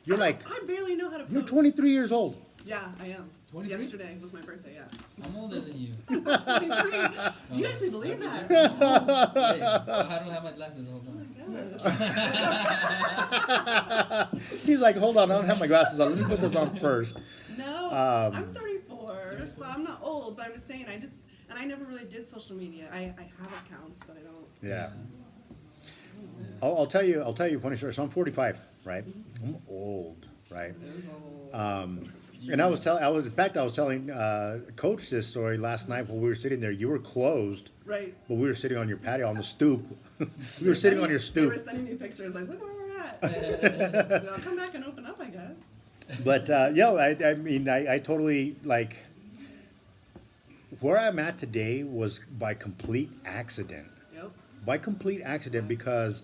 You're like,
I barely know how to post.
you're 23 years old.
Yeah, I am.
23?
Yesterday was my birthday, yeah.
I'm older than you.
23. Do you actually believe that?
Hey, I don't have my glasses. Hold on.
He's like, hold on, I don't have my glasses on. Let me put those on first.
No,
Um,
I'm 34, so I'm not old, but I'm just saying, and I never really did social media. I have accounts, but I don't.
Yeah. I'll tell you a funny story. So I'm 45, right? I'm old, right?
It was old.
And I was telling Coach this story last night while we were sitting there. You were closed,
Right.
but we were sitting on your patio on the stoop. We were sitting on your
They were
stoop.
sending me pictures, like, look where we're at. So I'll come back and open up, I guess.
But I mean, I totally like where I'm at today was by complete accident.
Yep.
by complete accident because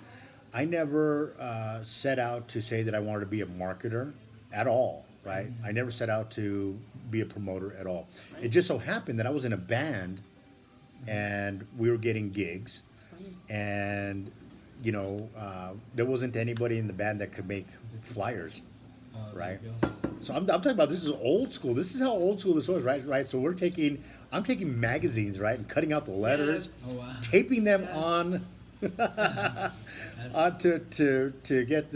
I never set out to say that I wanted to be a marketer at all, right? I never set out to be a promoter at all. It just so happened that I was in a band and we were getting gigs,
It's funny.
and there wasn't anybody in the band that could make flyers, right?
There you go.
So I'm talking about, this is old school. This is how old school this was, right? So I'm taking magazines, right, and cutting out the letters,
Yes.
Oh wow.
taping them
Yes.
on
That's-
to get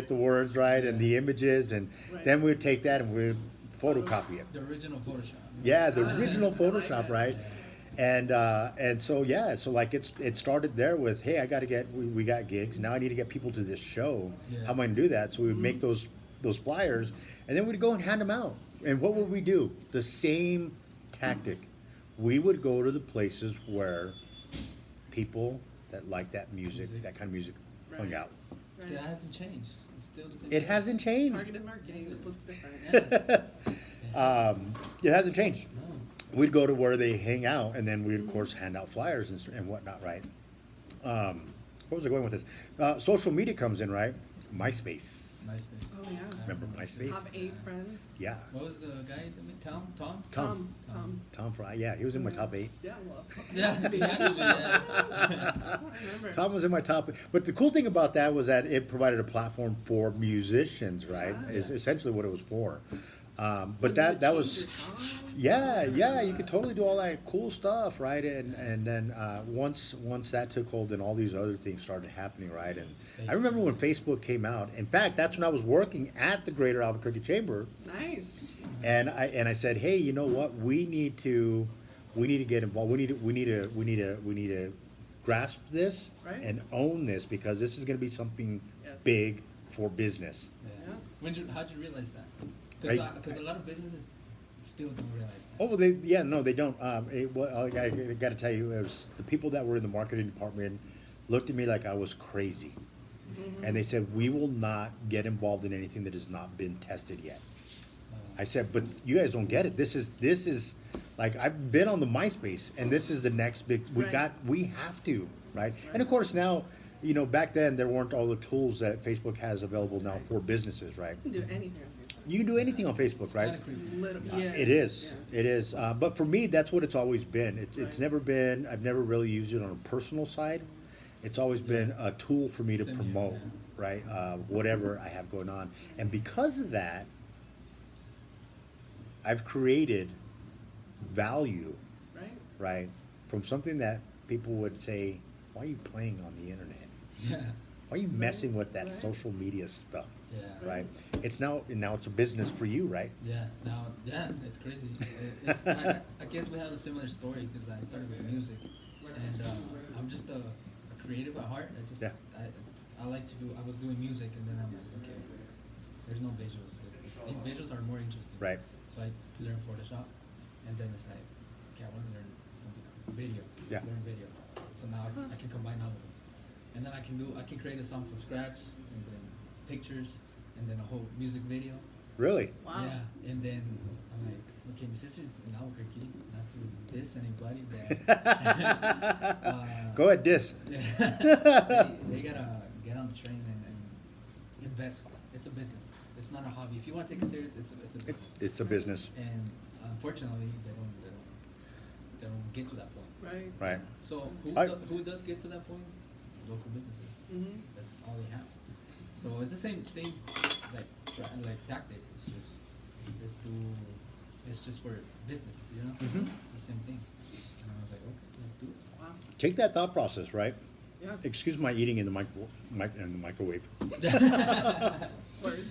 the words right and the images, and
Right.
then we'd take that and we'd photocopy it.
The original Photoshop.
Yeah, the
Ah,
original
I like
Photoshop,
that.
right? And so like it started there with, hey, we got gigs, now I need to get people to this show.
Yeah.
How am I gonna do that? So we would make those flyers, and then we'd go and hand them out. And what would we do? The same tactic. We would go to the places where people that like that music, that kind of music, hung
Right.
out.
Right.
That hasn't changed. It's still the same.
It
thing.
hasn't changed.
Targeted marketing just looks different.
Yeah.
It hasn't changed.
No.
We'd go to where they hang out, and then we'd of course hand out flyers and whatnot, right? Where was I going with this? Social media comes in, right? MySpace.
MySpace.
Oh, yeah.
Remember MySpace?
Top 8 friends.
Yeah.
What was the guy? Tom?
Tom Fry. Yeah, he was in my top 8.
Yeah, well, it
Yeah.
has to be.
Yeah.
I remember.
Tom was in my top. But the cool thing about that was that it provided a platform for musicians, right?
Yeah.
Is essentially what it was for. But
When you
that
would change
was.
your songs.
Yeah, you could totally do all that cool stuff, right? And then once that took hold, then all these other things started happening, right? And I remember when Facebook came out. In fact, that's when I was working at the Greater Albuquerque Chamber,
Nice.
and I said, hey, you know what? We need to get involved. We need to grasp this
Right.
and own this, because this is going to be something
Yes.
big for business.
Yeah. How'd you realize that?
Right.
Because a lot of businesses still don't realize that.
Oh, they don't. I got to tell you, it was the people that were in the marketing department looked at me like I was crazy, and they said, "We will not get involved in anything that has not been tested yet." I said, "But you guys don't get it. This is like, I've been on the MySpace, and this is the next big.
Right.
We have to, right? And of course now, back then there weren't all the tools that Facebook has available now for businesses, right?
You can do anything on Facebook.
You can do anything on Facebook,
It's
right?
kind of creepy.
Literally.
It is.
Yeah.
It is. But for me, that's what it's always been. It's
Right.
never been. I've never really used it on a personal side. It's always been a tool for me to
Same here,
promote,
yeah.
right? Whatever I have going on, and because of that, I've created value,
Right?
right, from something that people would say, "Why are you playing on the internet?
Yeah.
Why are you messing with that
Right.
social media stuff?"
Yeah.
Right? It's now it's a business for you, right?
Yeah. Now, it's crazy. I guess we have a similar story because I started with music, and I'm just a creative at heart.
Yeah.
I like to do. I was doing music, and then I'm like, okay, there's no visuals. Visuals are more interesting.
Right.
So I learned Photoshop, and then it's like, okay, I want to learn something else. Video.
Yeah.
Let's learn video. So now I can combine all of them, and then I can create a song from scratch, and then pictures, and then a whole music video.
Really?
Wow.
Yeah, and then I'm like, okay, musicians in Albuquerque, not to diss anybody, but
Go ahead, Dis.
they gotta get on the train and invest. It's a business. It's not a hobby. If you want to take it serious, it's a business.
It's a business,
And unfortunately, they don't get to that point.
Right?
right?
So who does get to that point? Local businesses.
Mm-hmm.
That's all they have. So it's the same like tactic. It's just for business,
Mhm.
The same thing. And I was like, okay, let's do it.
Wow.
Take that thought process, right?
Yeah.
Excuse my eating in the microwave.
Words.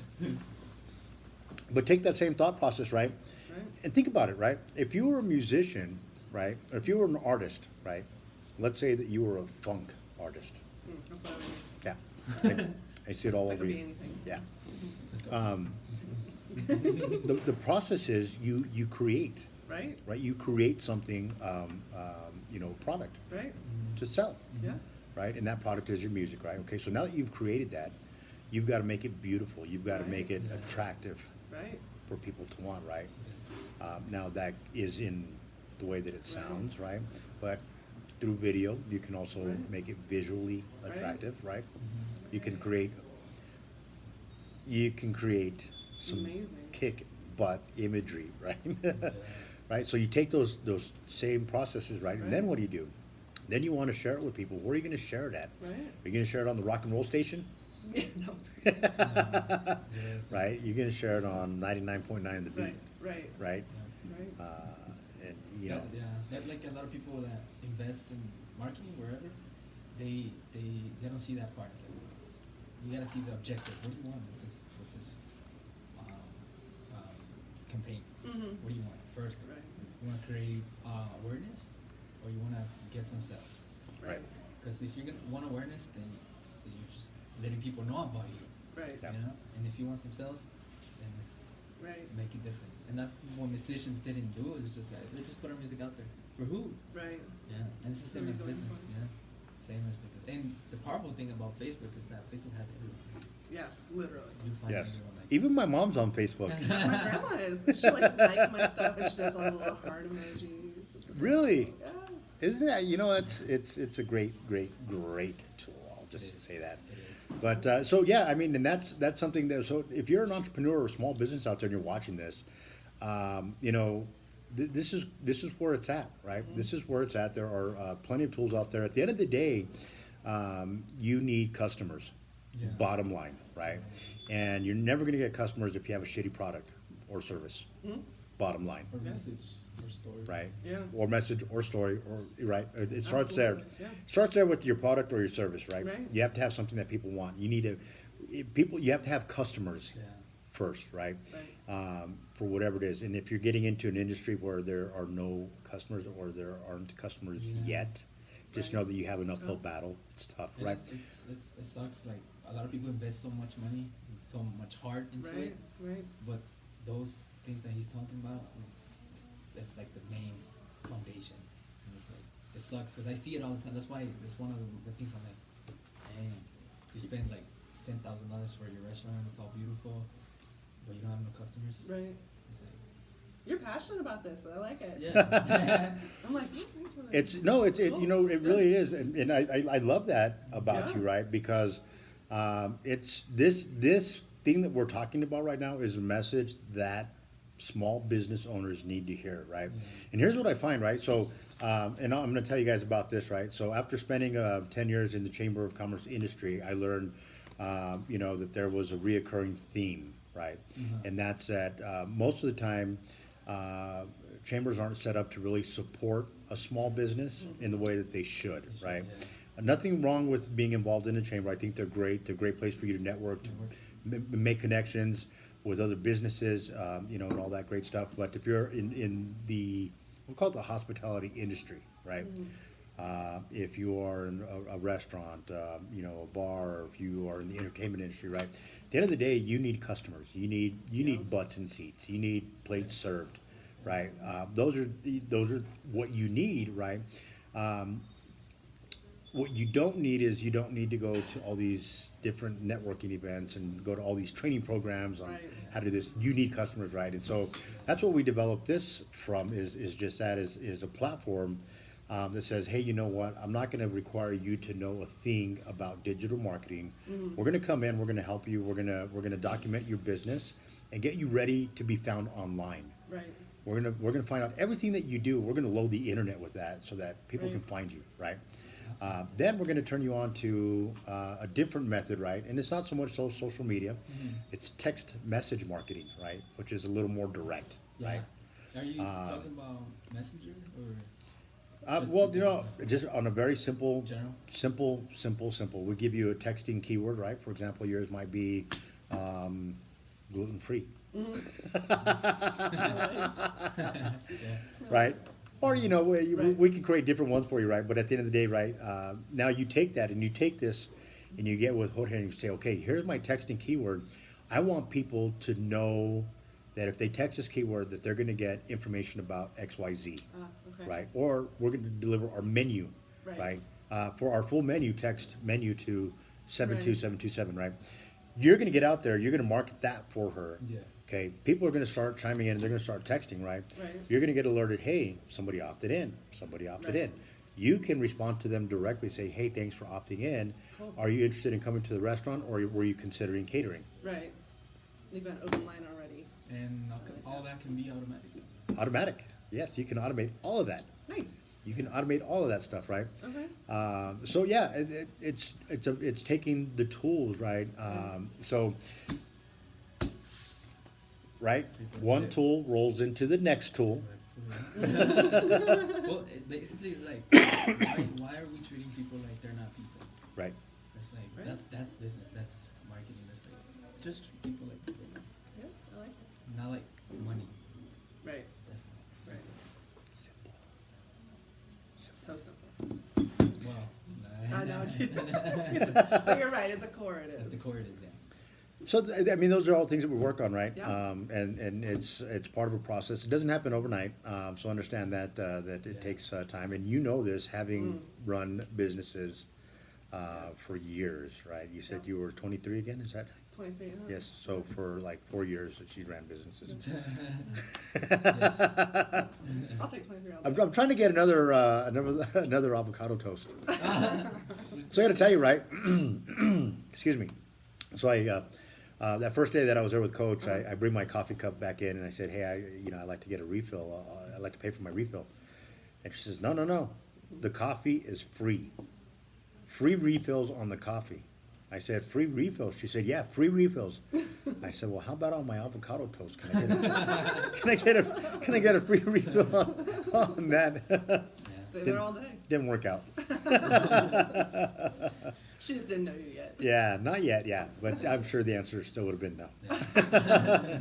But take that same thought process, right?
Right?
And think about it, right? If you were a musician, right? Or if you were an artist, right? Let's say that you were a funk artist.
That's what I would
Yeah. I see it all
That
over
could be
you.
anything.
Yeah.
Let's go.
The process is you create,
Right?
right? You create something, product
Right?
to sell,
Yeah.
right? And that product is your music, right? Okay, so now that you've created that, you've got to make it beautiful. You've got to
Right.
make it
Yeah.
attractive
Right?
for people to want, right? Now that is in the way that it sounds, right? But through video. You can also
Right.
make it visually
Right.
attractive, right?
Mm-hmm.
You can create some
Amazing.
kick butt imagery, right?
Yeah.
Right. So you take those same processes, right? And then
Right.
what do? Then you want to share it with people. Where are you going to share it at?
Right.
Are you going to share it on the rock and roll station?
Yeah, no.
Yes.
Right? You're going to share it on 99.9 The Beat,
Right. Right.
right?
Yeah.
Right.
And you know,
Yeah, that like a lot of people that invest in marketing wherever, they don't see that part. Like, you gotta see the objective. What do you want with this campaign?
Mhm.
What do you want first?
Right.
You want to create awareness, or you want to get some sales?
right.
Because if you're gonna want awareness, then you just letting people know about you.
Right.
Yeah.
You know, and if you want some sales, then it's
Right.
make it different. And that's what musicians didn't do. Is just like they just put our music out there. For who?
Right.
Yeah, and it's the same
Who
as
are you going
business.
for?
Yeah, same as business. And the powerful thing about Facebook is that Facebook has everyone.
Yeah. Literally.
You find
Yes.
everyone like
Even my mom's on Facebook.
My grandma is. She like my stuff and she does all the little heart emojis.
Really?
Yeah.
Isn't that, it's a great tool. I'll just
It is.
say that.
It is.
But so yeah, I mean, and that's something that. So if you're an entrepreneur or a small business out there and you're watching this, this is where it's at, right? This is where it's at. There are plenty of tools out there. At the end of the day, you need customers.
Yeah.
Bottom line, right? And you're never going to get customers if you have a shitty product or service.
Mhm.
Bottom line,
Or
Yeah.
message or story.
right?
Yeah.
Or message or story or right. It starts there.
Absolutely, yeah.
Starts there with your product or your service, right?
Right.
You have to have something that people want. You need to you have to have customers
Yeah.
first, right?
Right.
For whatever it is. And if you're getting into an industry where there are no customers or there aren't customers
Yeah.
yet, just
Right.
know that you have an
It's
uphill
tough.
battle. It's tough,
And
right?
it sucks. Like a lot of people invest so much money, so much heart into
Right.
it,
Right.
but those things that he's talking about is that's like the main foundation. And it's like it sucks because I see it all the time. That's why it's one of the things I'm like, damn, you spend like $10,000 for your restaurant. It's all beautiful, but you don't have no customers.
Right.
It's like,
You're passionate about this. I like it.
yeah.
I'm like, oh, thanks for that.
It's
Cool.
it
It's
really
good.
is, and I love that about
Yeah.
you, right? Because it's this thing that we're talking about right now is a message that small business owners need to hear, right?
Yeah.
And here's what I find, right? So, and I'm going to tell you guys about this, right? So after spending 10 years in the Chamber of Commerce industry, I learned, that there was a reoccurring theme, right? And that's that most of the time, chambers aren't set up to really support a small business in the way that they should,
They should,
right?
yeah.
Nothing wrong with being involved in a chamber. I think they're great. They're a great place for you to network, to make connections with other businesses, and all that great stuff. But if you're in the, we'll call it the hospitality industry, right? If you are in a restaurant, a bar, or if you are in the entertainment industry, right? At the end of the day, you need customers. You need butts and seats. You need plates served, right? Those are what you need, right? What you don't need is you don't need to go to all these different networking events and go to all these training programs on
Right.
how to do this. You need customers, right? And so that's what we developed this from is just that is a platform that says, hey, you know what? I'm not going to require you to know a thing about digital marketing. We're going to come in. We're going to help you. We're going to document your business and get you ready to be found online.
Right.
We're gonna find out everything that you do. We're gonna load the internet with that so that people
Right.
can find you, right? Then we're gonna turn you on to a different method, right? And it's not so much social media; it's text message marketing, right? Which is a little more direct, right?
Are you talking about Messenger or just
Well,
the
just on a very simple,
general?
simple. We give you a texting keyword, right? For example, yours might be gluten free. Right? Or, we can create different ones for you, right? But at the end of the day, right, now you take that and you take this and you get with Jorge and you say, okay, here's my texting keyword. I want people to know that if they text this keyword that they're going to get information about XYZ,
Okay.
right? Or we're going to deliver our menu,
Right.
right? For our full menu, text menu to 72727, right? You're going to get out there, you're going to market that for her.
Yeah.
Okay, people are going to start chiming in and they're going to start texting, right?
Right.
You're going to get alerted, hey, somebody opted in,
Right.
you can respond to them directly, say, hey, thanks for opting in.
Cool.
Are you interested in coming to the restaurant, or were you considering catering?
Right. Leave an open line already.
And all that can be automatic.
Automatic. Yes, you can automate all of that.
Nice.
You can automate all of that stuff, right?
Okay.
So yeah, it's taking the tools, right? So, right, one tool rolls into the next tool.
Well, basically, it's like, why are we treating people like they're not people?
Right.
That's like
Right.
that's business. That's marketing. That's like just treat people like people,
Yeah, I like it.
not like money.
Right.
That's all.
Right. So simple.
Well,
I know. But you're right. At the core, it is.
at the core it is, yeah.
So I mean, those are all things that we work on, right?
Yeah.
And it's part of a process. It doesn't happen overnight. So understand that it
Yeah.
takes time, and you know this, having run businesses
Yes.
for years, right? You said
Yeah.
you were 23 again. Is that?
23. Huh?
Yes. So for like 4 years, that she ran businesses.
Yes.
I'll take 23.
I'm trying to get another avocado toast. So I got to tell you, right? Excuse me. So that first day that I was there with Coach, I bring my coffee cup back in, and I said, "Hey, I'd like to get a refill. I'd like to pay for my refill." And she says, "No. The coffee is free. Free refills on the coffee." I said, "Free refills?" She said, "Yeah, free refills." I said, "Well, how about on my avocado toast? Can I get a free refill on that?"
Stay there all day.
Didn't work out.
She just didn't know you yet.
Yeah, not yet, yeah. But I'm sure the answer still would have been no.
Yeah.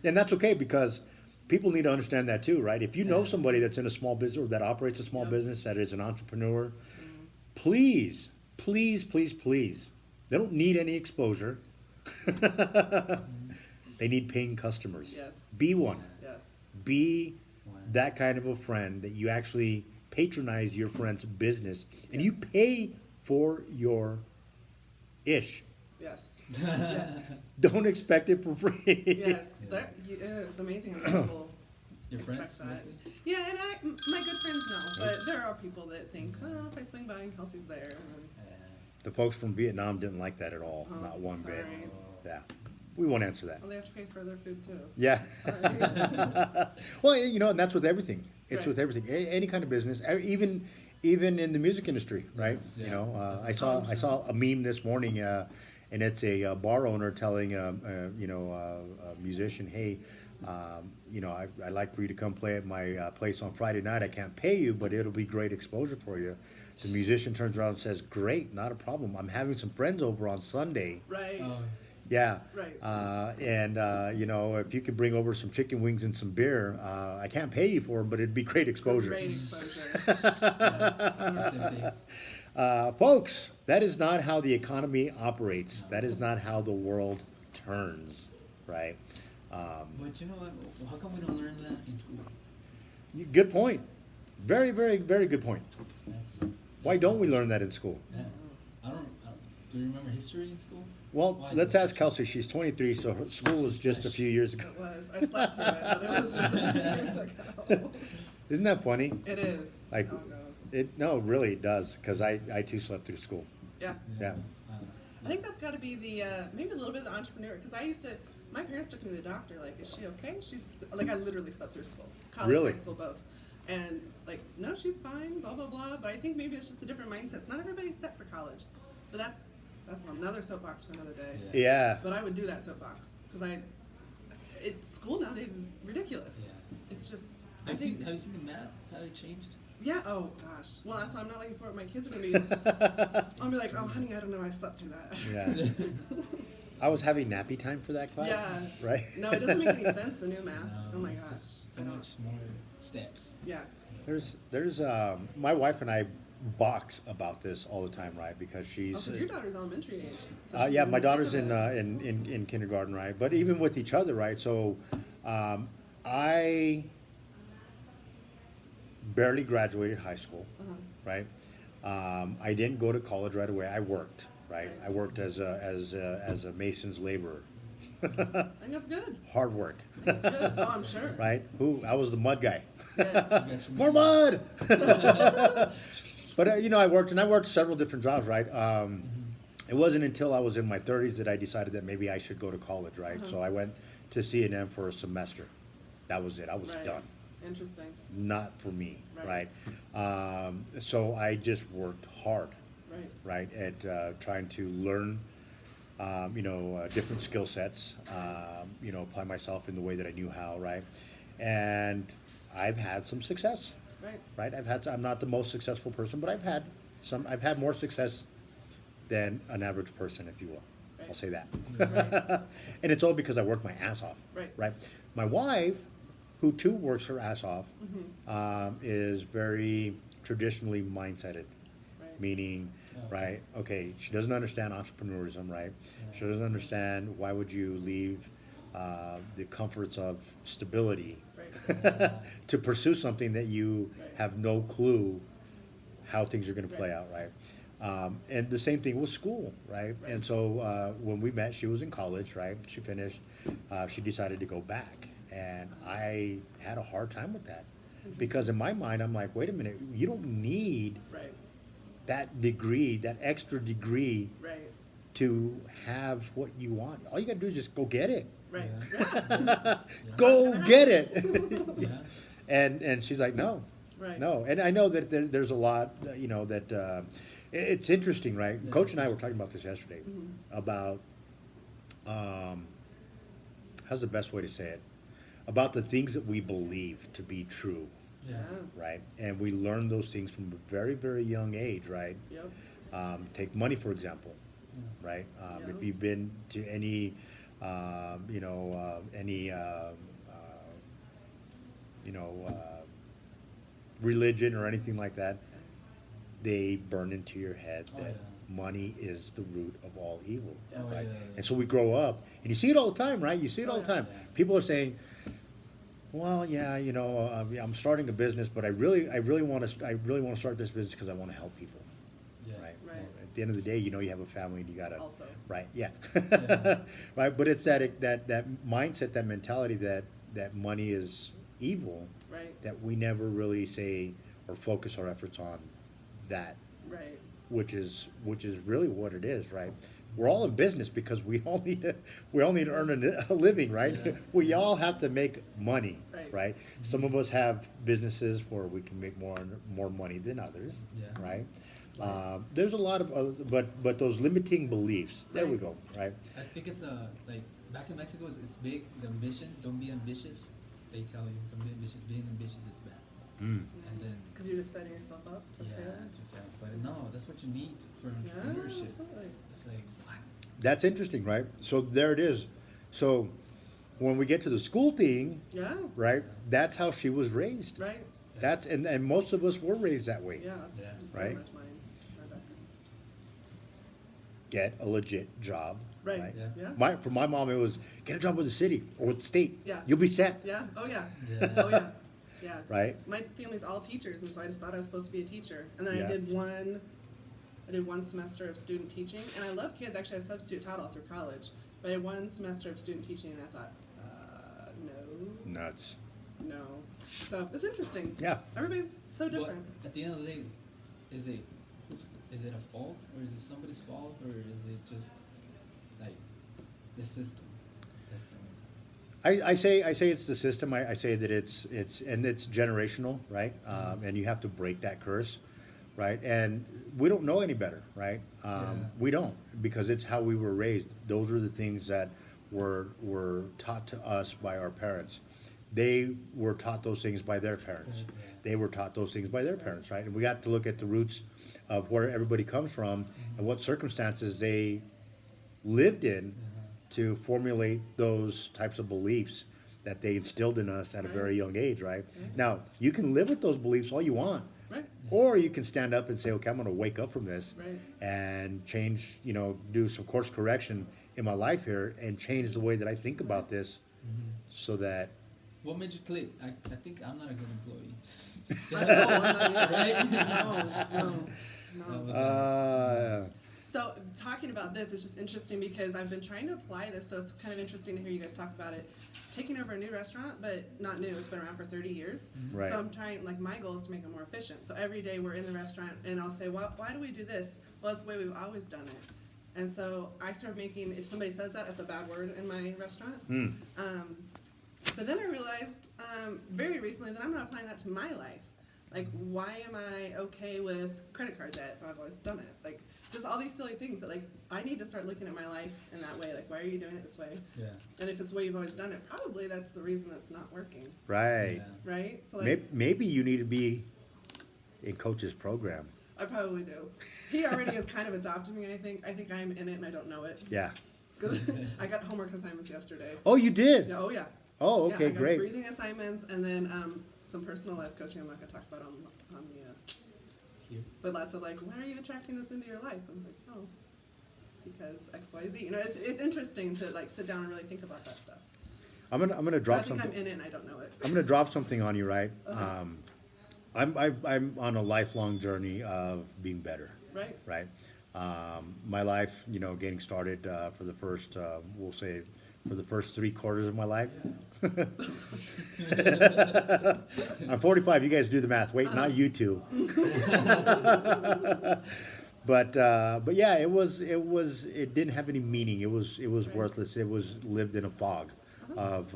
And that's okay, because people need to understand that too, right? If you know somebody that's in a small business or that operates a small
Yep.
business, that is an entrepreneur, please, they don't need any exposure. They need paying customers.
Yes.
Be one.
Yes.
Be that kind of a friend that you actually patronize your friend's business and you
Yes.
pay for your ish.
Yes. Yes.
Don't expect it for free.
Yes. It's amazing how people
Your
expect
friends
that.
mostly?
Yeah, and my good friends know, but there are people that think, well, if I swing by and Kelsey's there, then,
The folks from Vietnam didn't like that at all.
Oh,
Not one bit.
sorry.
Yeah. We won't answer that.
well, they have to pay for their food too.
Yeah.
Sorry.
Well, and that's with everything. It's
Right.
with everything. Any kind of business, even in the music industry, right?
Yeah.
I saw a meme this morning, and it's a bar owner telling a musician, "Hey, I'd like for you to come play at my place on Friday night. I can't pay you, but it'll be great exposure for you." The musician turns around and says, "Great, not a problem. I'm having some friends over on Sunday."
Right.
Yeah.
Right.
If you could bring over some chicken wings and some beer, I can't pay you for them, but it'd be great exposure.
Great exposure. Yes.
Simply.
Folks, that is not how the economy operates. That is not how the world turns, right?
But you know what? How come we don't learn that in school?
Good point. Very, very, very good point.
That's
Why don't we learn that in school?
Yeah. I don't. Do you remember history in school?
Well,
Why
let's
don't-
ask Kelsey. She's 23, so her school was just a few years ago.
It was. I slept through it, but it was just a few years ago.
Isn't that funny?
It is.
Like,
That's how it goes.
No, really, it does, because I too slept through school.
Yeah.
Yeah.
I think that's got to be the maybe a little bit of the entrepreneur, because I used to. My parents took me to the doctor. Like, is she okay? She's like, I literally slept through school, college,
Really?
high school, both, and like, no, she's fine, blah blah blah. But I think maybe it's just a different mindsets. Not everybody's set for college, but that's another soapbox for another day.
Yeah.
Yeah.
But I would do that soapbox because school nowadays is ridiculous.
Yeah.
It's just. I
Have
think.
you seen the map? How it changed?
Yeah. Oh gosh. Well, that's why I'm not looking for what my kids are gonna be. I'll be like, oh honey, I don't know. I slept through that.
Yeah. I was having nappy time for that class.
Yeah.
Right?
No, it doesn't make any sense. The new math.
No,
Oh my
it's
gosh.
just so
I don't-
much more steps.
Yeah.
There's my wife and I box about this all the time, right? Because she's
Oh, because your daughter's elementary age. So she's
yeah,
in
my
the thick
daughter's
of
in,
it.
in kindergarten, right? But even with each other, right? So I barely graduated high school,
Uh-huh.
right? I didn't go to college right away. I worked, right?
Right.
I worked as a mason's laborer.
I think that's good.
Hard work,
That's good. Oh, I'm sure.
right? I was the mud guy.
Yes.
You got your
More
money.
mud. But I worked several different jobs, right? It wasn't until I was in my 30s that I decided that maybe I should go to college, right? So I went to C&M for a semester. That was it. I was
Right.
done.
Interesting.
Not for me,
Right.
right? So I just worked hard,
Right.
right, at trying to learn, different skill sets, apply myself in the way that I knew how, right? And I've had some success,
Right.
right? I'm not the most successful person, but I've had more success than an average person, if you will.
Right.
I'll say that.
Right.
And it's all because I worked my ass off,
Right.
right? My wife, who too works her ass off,
Mm-hmm.
is very traditionally mindseted,
Right.
meaning,
Oh.
right, okay, she doesn't understand entrepreneurism, right?
Yeah.
She doesn't understand why would you leave the comforts of stability
Right.
to pursue something that you
Right.
have no clue how things are going to play
Right.
out, right? And the same thing with school, right?
Right.
And so when we met, she was in college, right? She finished. She decided to go back, and I had a hard time with that because in my mind, I'm like, wait a minute, you don't need
Right.
that degree, that extra degree,
Right.
to have what you want. All you got to do is just go get it.
Right.
Yeah.
Yeah.
Go get it.
Yeah.
And she's like, no,
Right.
no. And I know that there's a lot, that it's interesting, right?
Yeah.
Coach and I were talking about this yesterday
Mm-hmm.
about how's the best way to say it? About the things that we believe to be true,
Yeah.
right? And we learn those things from a very, very young age, right?
Yep.
Take money, for example, right?
Yeah.
If you've been to any, religion or anything like that, they burn into your head
Oh,
that
yeah.
money is the root of all evil,
Yes.
Oh,
right?
yeah.
And so we grow up, and you see it all the time, right? You see it all the time.
Yeah.
People are saying, "Well, yeah, I'm starting a business, but I really want to start this business because I want to help people."
Yeah.
Right.
Right.
Well, at the end of the day, you have a family and you gotta.
Also.
Right. Yeah.
Yeah.
Right. But it's that mindset, that mentality that money is evil,
Right.
that we never really say or focus our efforts on that,
Right.
which is really what it is, right? We're all in business because we all need to earn a living, right?
Yeah.
We all have to make money,
Right.
right? Some of us have businesses where we can make more money than others,
Yeah.
right?
Right.
There's a lot of, but those limiting beliefs. There we
Right.
go, right?
I think it's like back in Mexico, it's big. The ambition, don't be ambitious. They tell you, don't be ambitious. Being ambitious is bad.
Mm.
And then
Because you're just setting yourself up to
yeah,
fail.
to fail. But no, that's what you need for
Yeah,
entrepreneurship.
absolutely.
It's like what?
That's interesting, right? So there it is. So when we get to the school thing,
Yeah.
right? That's how she was raised.
Right.
That's and most of us were raised that way.
Yeah. That's
Yeah.
very
Right.
much my background.
Get a legit job.
Right.
Yeah.
Yeah.
For my mom, it was get a job with the city or with the state.
Yeah.
You'll be set.
Yeah. Oh yeah.
Yeah.
Oh yeah. Yeah.
Right.
My family's all teachers, and so I just thought I was supposed to be a teacher. And then
Yeah.
I did one semester of student teaching, and I love kids. Actually, I substitute taught all through college, but I had one semester of student teaching, and I thought,
Nuts.
no. So it's interesting.
Yeah.
Everybody's so
But
different.
at the end of the day, is it a fault or is it somebody's fault or is it just like the system that's doing it?
I say it's the system. I say that it's generational, right? And you have to break that curse, right? And we don't know any better, right?
Yeah.
We don't, because it's how we were raised. Those are the things that were taught to us by our parents. They were taught those things by their parents.
Yeah.
They were taught those things by their parents, right? And we got to look at the roots of where everybody comes from and what circumstances they lived in to formulate those types of beliefs that they instilled in us at a very young age, right? Now, you can live with those beliefs all you want,
Right.
or you can stand up and say, okay, I'm going to wake up from this
Right.
and change, do some course correction in my life here and change the way that I think about this so that,
What made you click? I think I'm not a good employee.
No, I'm not either.
Right?
No.
That
No.
was,
So talking about this is just interesting because I've been trying to apply this, so it's kind of interesting to hear you guys talk about it. Taking over a new restaurant, but not new, it's been around for 30 years.
Right.
So I'm trying, like my goal is to make it more efficient. So every day we're in the restaurant and I'll say, well, why do we do this? Well, it's the way we've always done it. And so I start making, if somebody says that, that's a bad word in my restaurant. But then I realized very recently that I'm not applying that to my life. Like, why am I okay with credit card debt? I've always done it. Like, just all these silly things that, like, I need to start looking at my life in that way. Like, why are you doing it this way?
Yeah.
And if it's the way you've always done it, probably that's the reason that's not working,
Right.
Yeah.
right? So, like,
Maybe you need to be in Coach's program.
I probably do. He already has kind of adopted me, I think. I think I'm in it and I don't know it.
Yeah.
Because I got homework assignments yesterday.
Oh, you did?
Yeah, oh, yeah.
Oh,
Yeah,
okay,
I got
great.
breathing assignments and then some personal life coaching I'm not going to talk about on the
Here.
but lots of like, why are you attracting this into your life? I'm like, oh, because X, Y, Z. You know, it's interesting to like sit down and really think about that stuff.
I'm gonna
So I
drop
think
something.
I'm in it and I don't know it.
I'm gonna drop something on you, right?
Uh-huh.
I'm on a lifelong journey of being better,
Right?
right? My life, getting started for the first, we'll say, for the first 3/4 of my life. I'm 45. You guys do the math. Wait, not you two. But yeah, it didn't have any meaning. It was
Right.
worthless. It was lived in a fog of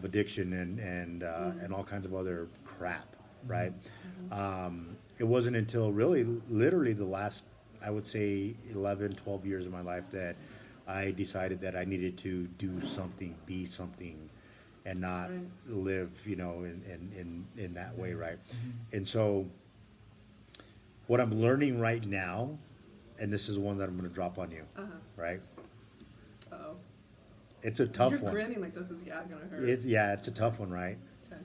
addiction and all kinds of other crap, right? It wasn't until really, literally the last, I would say 11, 12 years of my life that I decided that I needed to do something, be something, and not
Right.
live, in that way, right? And so, what I'm learning right now, and this is one that I'm going to drop on you, right?
Uh-oh.
It's a tough
You're
one.
grinning like this is going to hurt.
It's a tough one, right?
Okay.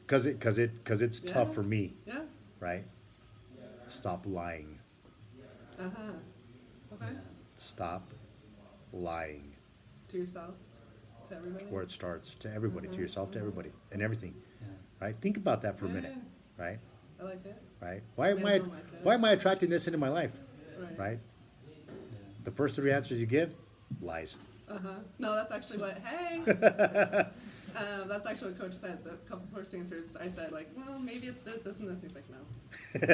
Because it's tough
Yeah.
for me,
Yeah.
right? Stop lying.
Uh-huh. Okay.
Stop lying.
To yourself? To everybody?
Where it starts, to everybody, to
Mhm,
yourself, to
mhm.
everybody, and everything,
Yeah.
right? Think about that for a
Yeah,
minute, right?
I like it.
Right? Why am
Men
I
don't like it.
why am I attracting this into my life,
Right.
right?
Yeah.
The first 3 answers you give, lies.
Uh-huh. No, that's actually what, hey! That's actually what Coach said. The couple first answers, I said, like, well, maybe it's this, this, and this. He's like, no. All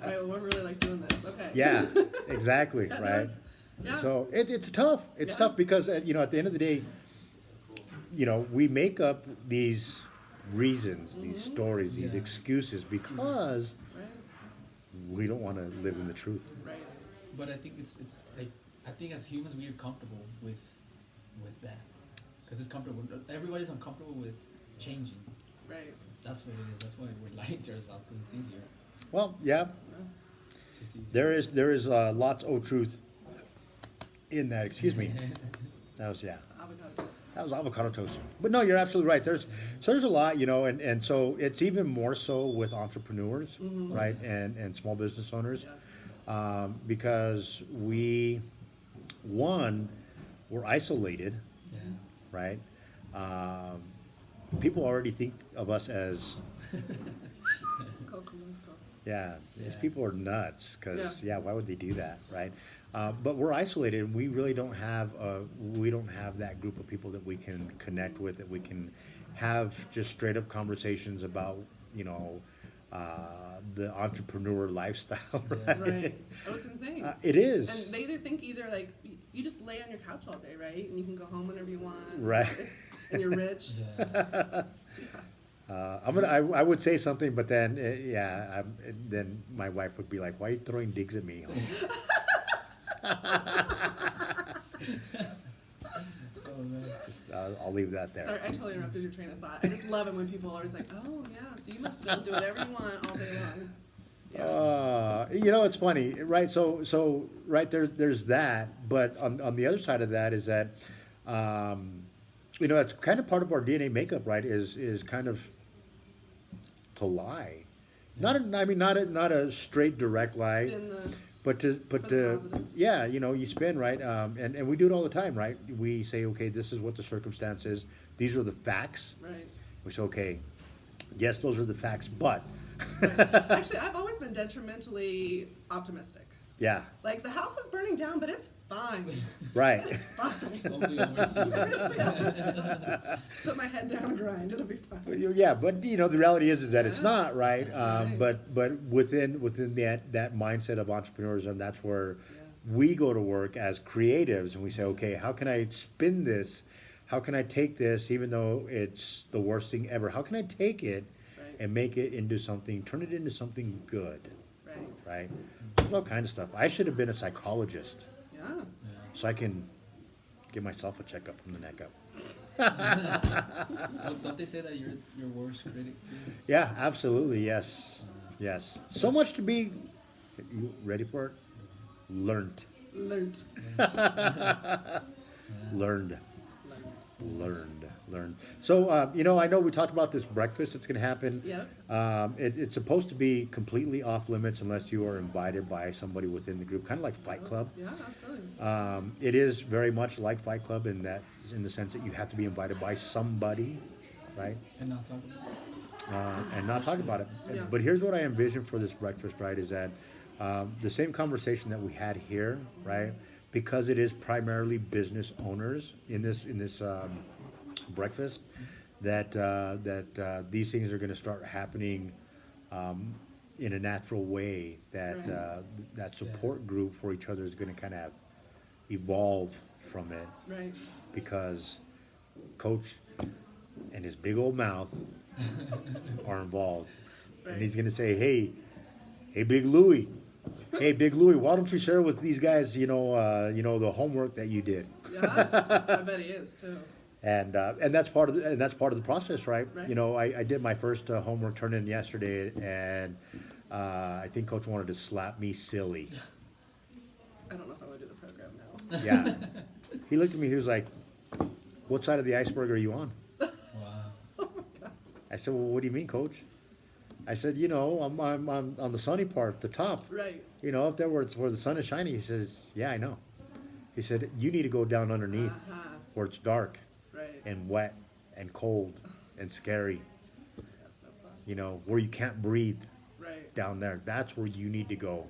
right, well, we're really like doing this. Okay.
Yeah, exactly,
Yeah, no,
right?
it's- yeah.
So it's tough. It's
Yeah.
tough because at the end of the day, we make up these reasons, these stories, these
Yeah.
excuses because
Right.
we don't want to live in the truth.
Right.
But I think it's like, I think as humans we are comfortable with that, because it's comfortable. Everybody's uncomfortable with changing.
Right.
That's what it is. That's why we're lying to ourselves, because it's easier.
Well, yeah,
It's just easier.
there is lots of truth in that. Excuse me. That was
Avocado toast.
That was avocado toast. But no, you're absolutely right. There's a lot, and so it's even more so with entrepreneurs, right, and small business owners,
Yeah.
because we're isolated,
Yeah.
right? People already think of us as,
Coco.
yeah, these
Yeah.
people are nuts, because,
Yeah.
why would they do that, right? But we're isolated, and we really don't have that group of people that we can connect with, that we can have just straight up conversations about, the entrepreneur lifestyle, right?
Right. Oh, it's insane.
It is,
And they either like, you just lay on your couch all day, right? And you can go home whenever you want.
right?
And you're rich.
Yeah.
I would say something, but then, then my wife would be like, "Why are you throwing digs at me?"
Oh man.
Just, I'll leave that there.
Sorry, I totally interrupted your train of thought. I just love it when people are always like, oh, yeah, so you must be able to do whatever you want all day long. Yeah.
It's funny, right? So right there's that, but on the other side of that is that, it's kind of part of our DNA makeup, right? Is kind of to lie, not a straight direct lie,
Spin the,
but to
the positive.
you spin, right? And we do it all the time, right? We say, okay, this is what the circumstance is. These are the facts.
right.
We say, okay, yes, those are the facts, but
Right. Actually, I've always been detrimentally optimistic.
Yeah,
Like the house is burning down, but it's fine.
right.
It's fine.
Only overseas.
Put my head down and grind. It'll be fine.
Yeah, but you know the reality is that it's
Yeah.
not right.
Right.
But within that mindset of entrepreneurism, that's where
Yeah.
we go to work as creatives, and we say, okay, how can I spin this? How can I take this, even though it's the worst thing ever? How can I take it
Right.
and make it into something, turn it into something good,
Right.
right? There's all kinds of stuff. I should have been a psychologist,
Yeah.
Yeah.
so I can give myself a checkup from the neck up.
Well, don't they say that you're your worst critic too?
Yeah, absolutely. Yes. Yes. So much to be. You ready for it? Learned.
Learned.
Learned. Learned. So, you know, I know we talked about this breakfast that's going to happen.
Yep.
It's supposed to be completely off limits unless you are invited by somebody within the group, kind of like Fight Club.
Yeah, absolutely.
It is very much like Fight Club in the sense that you have to be invited by somebody, right?
And not talk about
And not talk about it.
Yeah.
But here's what I envision for this breakfast, right? Is that the same conversation that we had here, right? Because it is primarily business owners in this breakfast, that these things are going to start happening in a natural way. That
Right.
that support group for each other is going to kind of evolve from it,
Right.
because Coach and his big old mouth are involved.
Right.
And he's going to say, hey, Big Louie, why don't you share with these guys, the homework that you did?
Yeah. I bet he is too.
And that's part of the process, right?
Right.
You know, I did my first homework turn in yesterday, and I think Coach wanted to slap me silly.
I don't know if I would do the program now.
Yeah. He looked at me, he was like, what side of the iceberg are you on?
wow.
I said, well, what do you mean, Coach? I said, I'm on the sunny part, the top.
Right.
Up there where the sun is shining. He says, yeah, I know. He said, you need to go down underneath
Uh-huh.
where it's dark
Right.
and wet and cold and scary,
That's no fun.
where you can't breathe
Right.
down there. That's where you need to go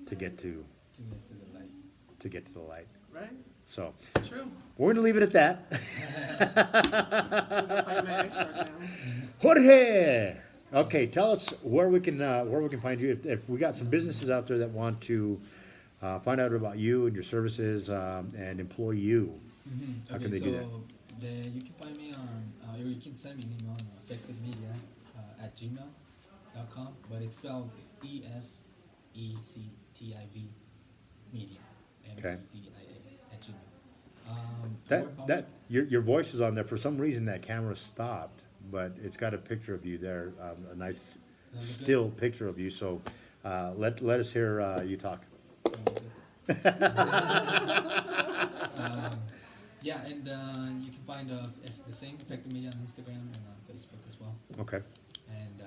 to get to
To get to the light.
the light.
Right.
So
It's true.
we're going to leave it at that.
I'm gonna find my iceberg now.
Jorge! Okay, tell us where we can find you. If we got some businesses out there that want to find out about you and your services and employ you, how can they do that?
You can find me on, or you can send me an email on effectivemedia@gmail.com, but it's spelled EFECTIV media.
Okay.
MEDIA at Gmail.
That your voice is on there. For some reason, that camera stopped, but it's got a picture of you there, a nice still picture of you. So let us hear you talk.
Yeah, and you can find the same Effective Media on Instagram and on Facebook as well.
Okay.
And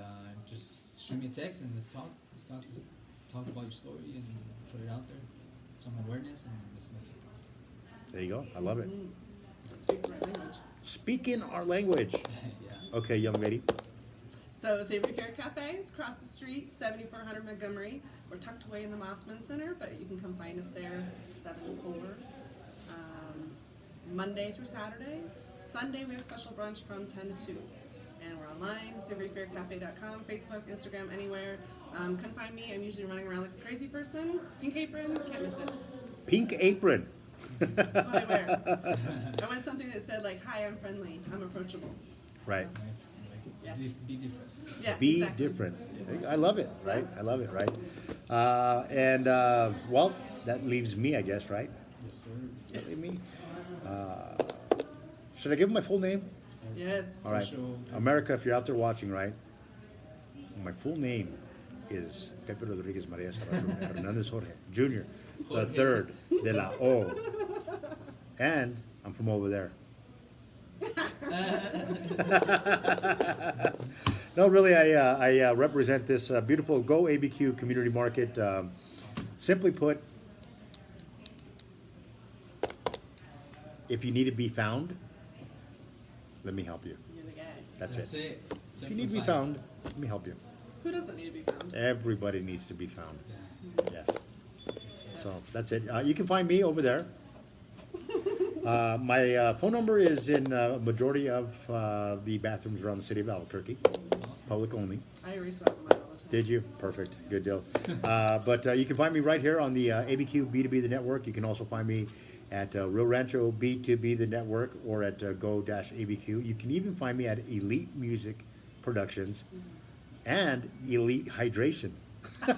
just shoot me a text and let's talk about your story and put it out there, some awareness, and let's make it.
There you go. I love it.
Speaks my language.
Speaking our language.
Yeah.
Okay, young lady.
So Savory Fair Cafe is across the street, 7400 Montgomery. We're tucked away in the Mossman Center, but you can come find us there 7 to 4. Monday through Saturday. Sunday we have special brunch from 10 to 2. And we're online, savoryfaircafe.com, Facebook, Instagram, anywhere. Come find me. I'm usually running around like a crazy person. Pink apron, can't miss it.
Pink apron.
That's what I wear. I want something that said like, hi, I'm friendly, I'm approachable.
Right.
Nice. I like it.
Yeah.
Be different.
Yeah,
Be
exactly.
different. I love it, right? I love it, right? Well, that leaves me, I guess, right?
Yes, sir.
Does that leave me? Should I give him my full name?
Yes.
All right.
Social-
America, if you're out there watching, right? My full name is Pepe Rodriguez Maria Salvatore Hernandez Jorge Jr., the third de la O. And I'm from over there. No, really, I represent this beautiful Go ABQ Community Market. Simply put, if you need to be found, let me help you.
You're the guy.
That's it.
it.
If you need to be found, let me help you.
Who doesn't need to be found?
Everybody needs to be found.
Yeah.
Yes. So that's it. You can find me over there. My phone number is in majority of the bathrooms around the city of Albuquerque. Public only.
I erase it off of mine all the time.
Did you? Perfect. Good deal. But you can find me right here on the ABQ B2B The Network. You can also find me at Real Rancho B2B The Network or at Go-ABQ. You can even find me at Elite Music Productions and Elite Hydration.
You're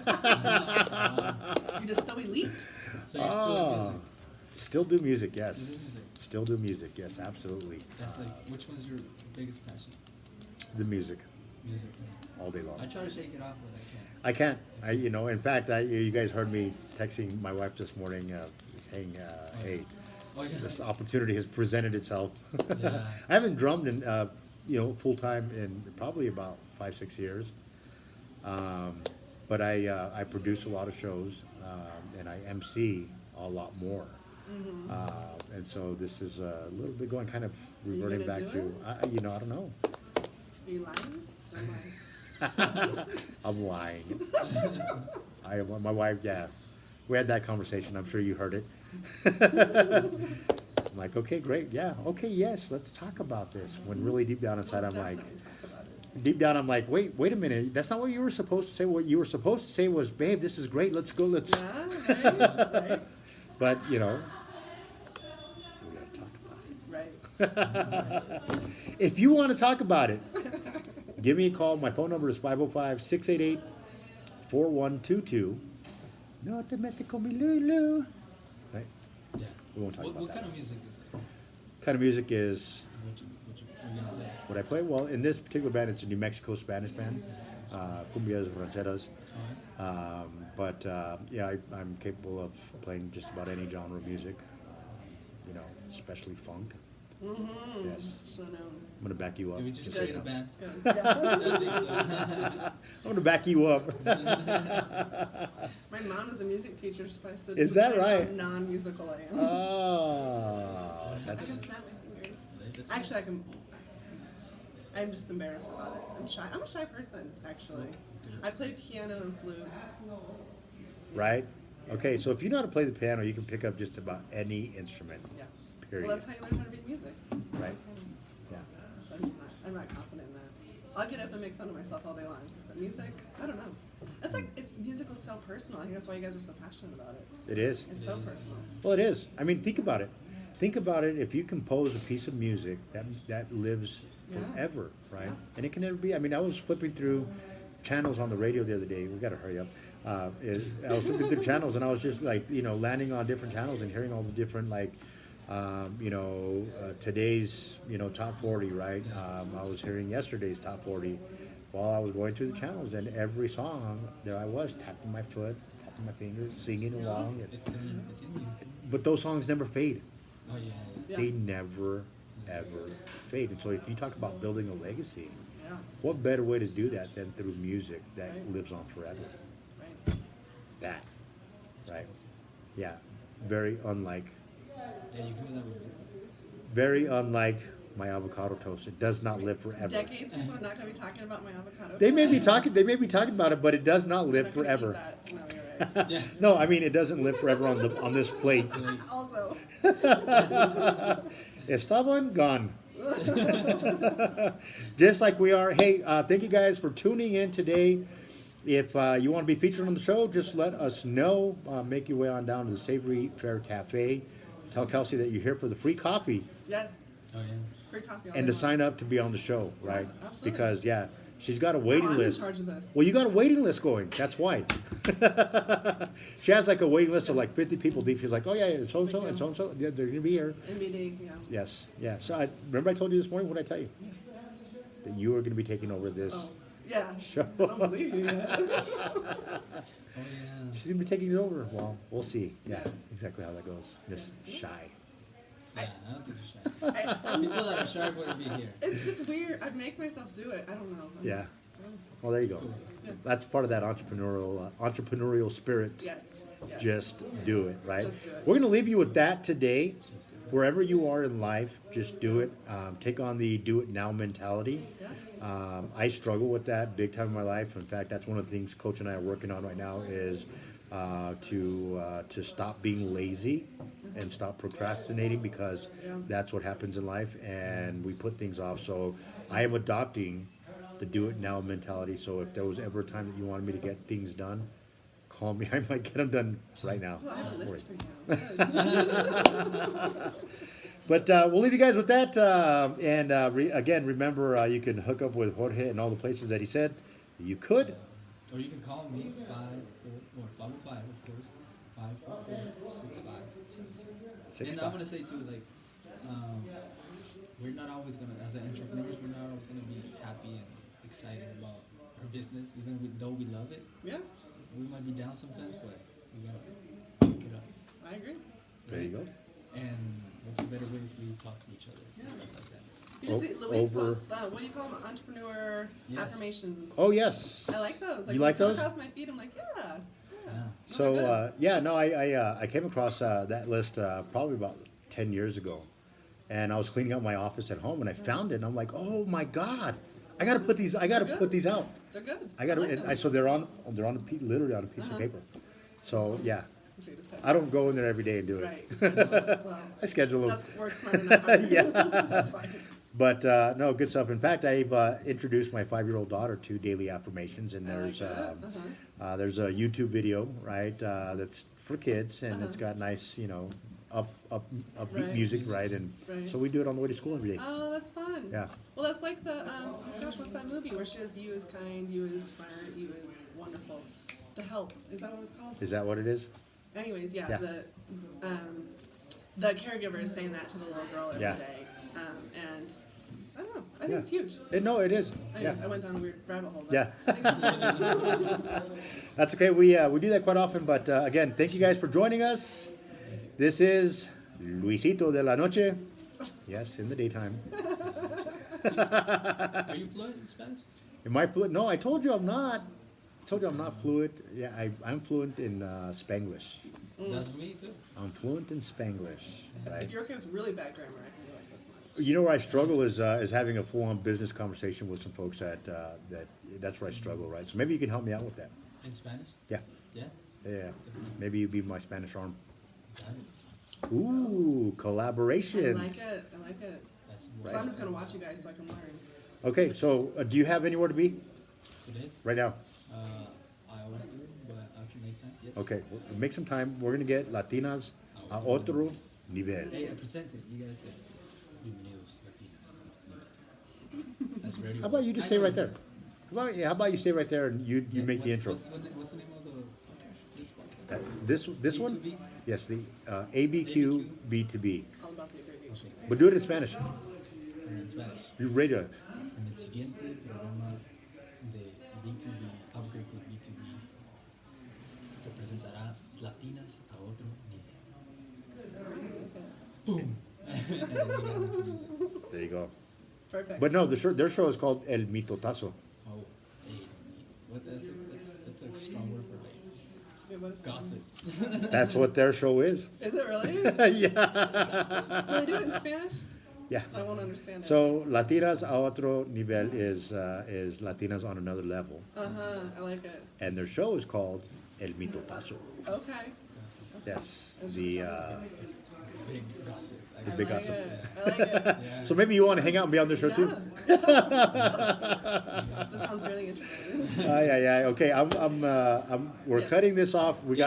just so elite.
So you're still in music.
Still do music, yes.
You do music.
Still do music, yes, absolutely.
That's like, which one's your biggest passion?
The music,
Music.
all day long.
I try to shake it off, but I can't.
I can't. In fact, you guys heard me texting my wife this morning, saying, hey,
Oh yeah.
this opportunity has presented itself.
Yeah.
I haven't drummed in, full time in probably about 5-6 years. But I produce a lot of shows, and I MC a lot more. And so this is a little bit going kind of reverting
gonna
back
do
to, I don't know.
Are you lying? So lying.
I'm lying. My wife, yeah. We had that conversation. I'm sure you heard it. I'm like, okay, great. Yeah. Okay, yes. Let's talk about this. When really deep down inside, I'm like,
Definitely talk about it.
deep down, I'm like, wait a minute. That's not what you were supposed to say. What you were supposed to say was, babe, this is great. Let's go. Let's.
Yeah, right.
But, we got to talk about it.
Right.
If you want to talk about it, give me a call. My phone number is 505-688-4122. No te mete con mi Lulu. Right?
Yeah.
We won't talk about
What
that.
kind of music is it?
Kind of music is
What you gonna play?
what I play? Well, in this particular band, it's a New Mexico Spanish band. Cumbias, rancheras. But I'm capable of playing just about any genre of music, especially funk.
Mm-hmm.
Yes.
So known.
I'm going to back you up.
Did we just
so
create
you
a
know.
band?
Good. Yeah.
I think so.
I'm going to back you up.
My mom is a music teacher, so I stood
Is that
how
right?
non-musical I am.
Oh,
I
that's
can snap my fingers.
That's
Actually, I can. I'm just embarrassed about it. I'm shy. I'm a shy person, actually. I play piano and flute.
right. Okay, so if you know how to play the piano, you can pick up just about any instrument.
Yeah.
Period.
Well, that's how you learn how to read music.
Right. Yeah.
I'm just not. I'm not confident in that. I'll get up and make fun of myself all day long. But music, I don't know. It's like music is so personal. I think that's why you guys are so passionate about it.
It is.
It's so personal.
Well, it is. I mean, think about it. Think about it. If you compose a piece of music that lives
Yeah.
forever, right?
Yeah.
And it can never be. I mean, I was flipping through channels on the radio the other day. We got to hurry up. I was flipping through channels, and I was just like, landing on different channels and hearing all the different today's top 40, right? I was hearing yesterday's top 40 while I was going through the channels, and every song there I was tapping my foot, tapping my fingers, singing along.
It's in you.
But those songs never fade.
Oh yeah.
Yeah.
They never ever fade. And so if you talk about building a legacy,
Yeah.
what better way to do that than through music that
Right.
lives on forever?
Right.
That, right? Yeah, very unlike
Yeah, you can do that with business.
very unlike my avocado toast. It does not live forever.
Decades people are not going to be talking about my avocado.
They may be
toast.
talking about it, but it does not
They're
live
not gonna eat
forever.
that. No, you're right.
Yeah.
No, I mean it doesn't live forever on this plate.
Also,
Estaban gone. Just like we are. Hey, thank you guys for tuning in today. If you want to be featured on the show, just let us know. Make your way on down to the Savory Fair Cafe. Tell Kelsey that you're here for the free coffee
yes,
Oh yeah.
free coffee. All
and
day
to
long.
sign up to be on the show, right?
Absolutely.
Because, yeah, she's got a
No,
waiting
I'm
list.
in charge of this.
Well, you got a waiting list going. That's why. She has like a waiting list of like 50 people deep. She's like, oh, yeah, so-and-so and so-and-so. Yeah, they're going to be here.
NBD, yeah.
Yes, yeah. So remember I told you this morning, what did I tell you? That you were going to be taking over this.
Oh, yeah.
Show.
I don't believe you yet.
Oh yeah.
She's going to be taking it over. Well, we'll see. Yeah,
Yeah.
exactly how that goes. Miss Shy.
Yeah, I don't think you're shy. People that are shy wouldn't be here.
It's just weird. I make myself do it. I don't know.
Yeah. Well, there you go. That's part of that entrepreneurial spirit.
Yes. Yes.
Just do it, right?
Just do it.
We're going to leave you with that today. wherever you are in life, just do it. Take on the do it now mentality. I struggle with that big time in my life. In fact, that's one of the things Coach and I are working on right now is to stop being lazy and stop procrastinating because that's what happens in life, and we put things off. So I am adopting the do it now mentality. So if there was ever a time that you wanted me to get things done, call me. I might get them done right now.
Oh, I have a
Don't
list
worry.
for you.
But we'll leave you guys with that. Again, remember, you can hook up with Jorge and all the places that he said you could.
Or you can call me 555, of course, 544-6577. And I'm gonna say too, like, we're not always gonna, as entrepreneurs, we're not always gonna be happy and excited about our business, even though we love it.
Yeah,
We might be down sometimes, but we gotta pick it up.
I agree.
There you go.
And what's a better way if we talk to each other and
Yeah.
stuff like that?
You should see Luis
Over-
posts, what do you call them? Entrepreneur
Yes.
affirmations.
Oh, yes.
I like those.
You like
when they
those?
come across my feed, I'm like, yeah.
Yeah.
So,
good.
I came across that list probably about 10 years ago. And I was cleaning up my office at home and I found it and I'm like, oh my God, I got to put these out.
They're good.
I got to,
like them.
so they're on literally on a piece of paper. So, yeah,
So you just type
I don't go in there every day and do it.
Right. Well,
I schedule them.
that's work smarter than hard.
Yeah.
That's fine.
But no, good stuff. In fact, I've introduced my 5-year-old daughter to daily affirmations, and
I like
there's
that.
a YouTube video, right? That's for kids, and it's got nice, upbeat
Right.
music, right? And
Right.
so we do it on the way to school every day.
Oh, that's fun.
Yeah.
Well, that's like the, oh gosh, what's that movie where she says, you is kind, you is smart, you is wonderful. The Help, is that what it's called?
Is that what it is?
Anyways,
Yeah.
The caregiver is saying that to the little girl every
Yeah.
day. And I don't know, I think it's huge.
No, it is.
Anyways,
Yeah.
I went down a weird rabbit hole. But
Yeah.
I think
That's okay. We do that quite often. But again, thank you guys for joining us. This is Luisito de la Noche. Yes, in the daytime.
Are you fluent in Spanish?
Am I fluent? No, I told you I'm not. I told you I'm not fluent. Yeah, I'm fluent in Spanglish.
That's me too.
I'm fluent in Spanglish. Right.
if you're okay with really bad grammar, I can do like this much.
You know where I struggle is having a full-on business conversation with some folks that's where I struggle, right? So maybe you can help me out with that.
In Spanish?
Yeah,
Yeah.
yeah. Maybe you be my Spanish arm.
Got it.
Ooh,
I
collaborations.
like it. I like it.
That's
So I'm just gonna watch you guys so I can learn.
Okay, so do you have anywhere to be
Today?
right now?
I always do, but I can make time. Yes.
Okay, make some time. We're gonna get Latinas a otro nivel.
Hey, I present it. You guys say, bienvenidos Latinas. That's very.
How about you just stay right there? How about you stay right there and you make the intro?
What's the name of the podcast? This podcast?
This one?
B2B?
Yes, the ABQ B2B.
All about the abbreviation.
But do it in Spanish.
Or in Spanish.
You radio.
En el siguiente programa de B2B, Albuquerque B2B, se presentará Latinas a otro nivel. Boom! And then we got into music.
There you go.
Perfect.
But no, their show is called El Mitotazo.
Oh, hey, what? That's a strong word for like
Wait, what is that?
gossip.
That's what their show is.
Is it really?
Yeah.
Do they do it in Spanish?
Yeah.
So I won't understand it.
So Latinas a otro nivel is Latinas on another level,
I like it.
and their show is called El Mitotazo.
Okay.
Yes.
It's
The
Big gossip.
The
I
big
like
gossip.
it. I like it.
Yeah.
So maybe you want to hang out and be on their show too.
Yeah. That sounds really interesting.
Okay, we're
Yes.
cutting this off. We got.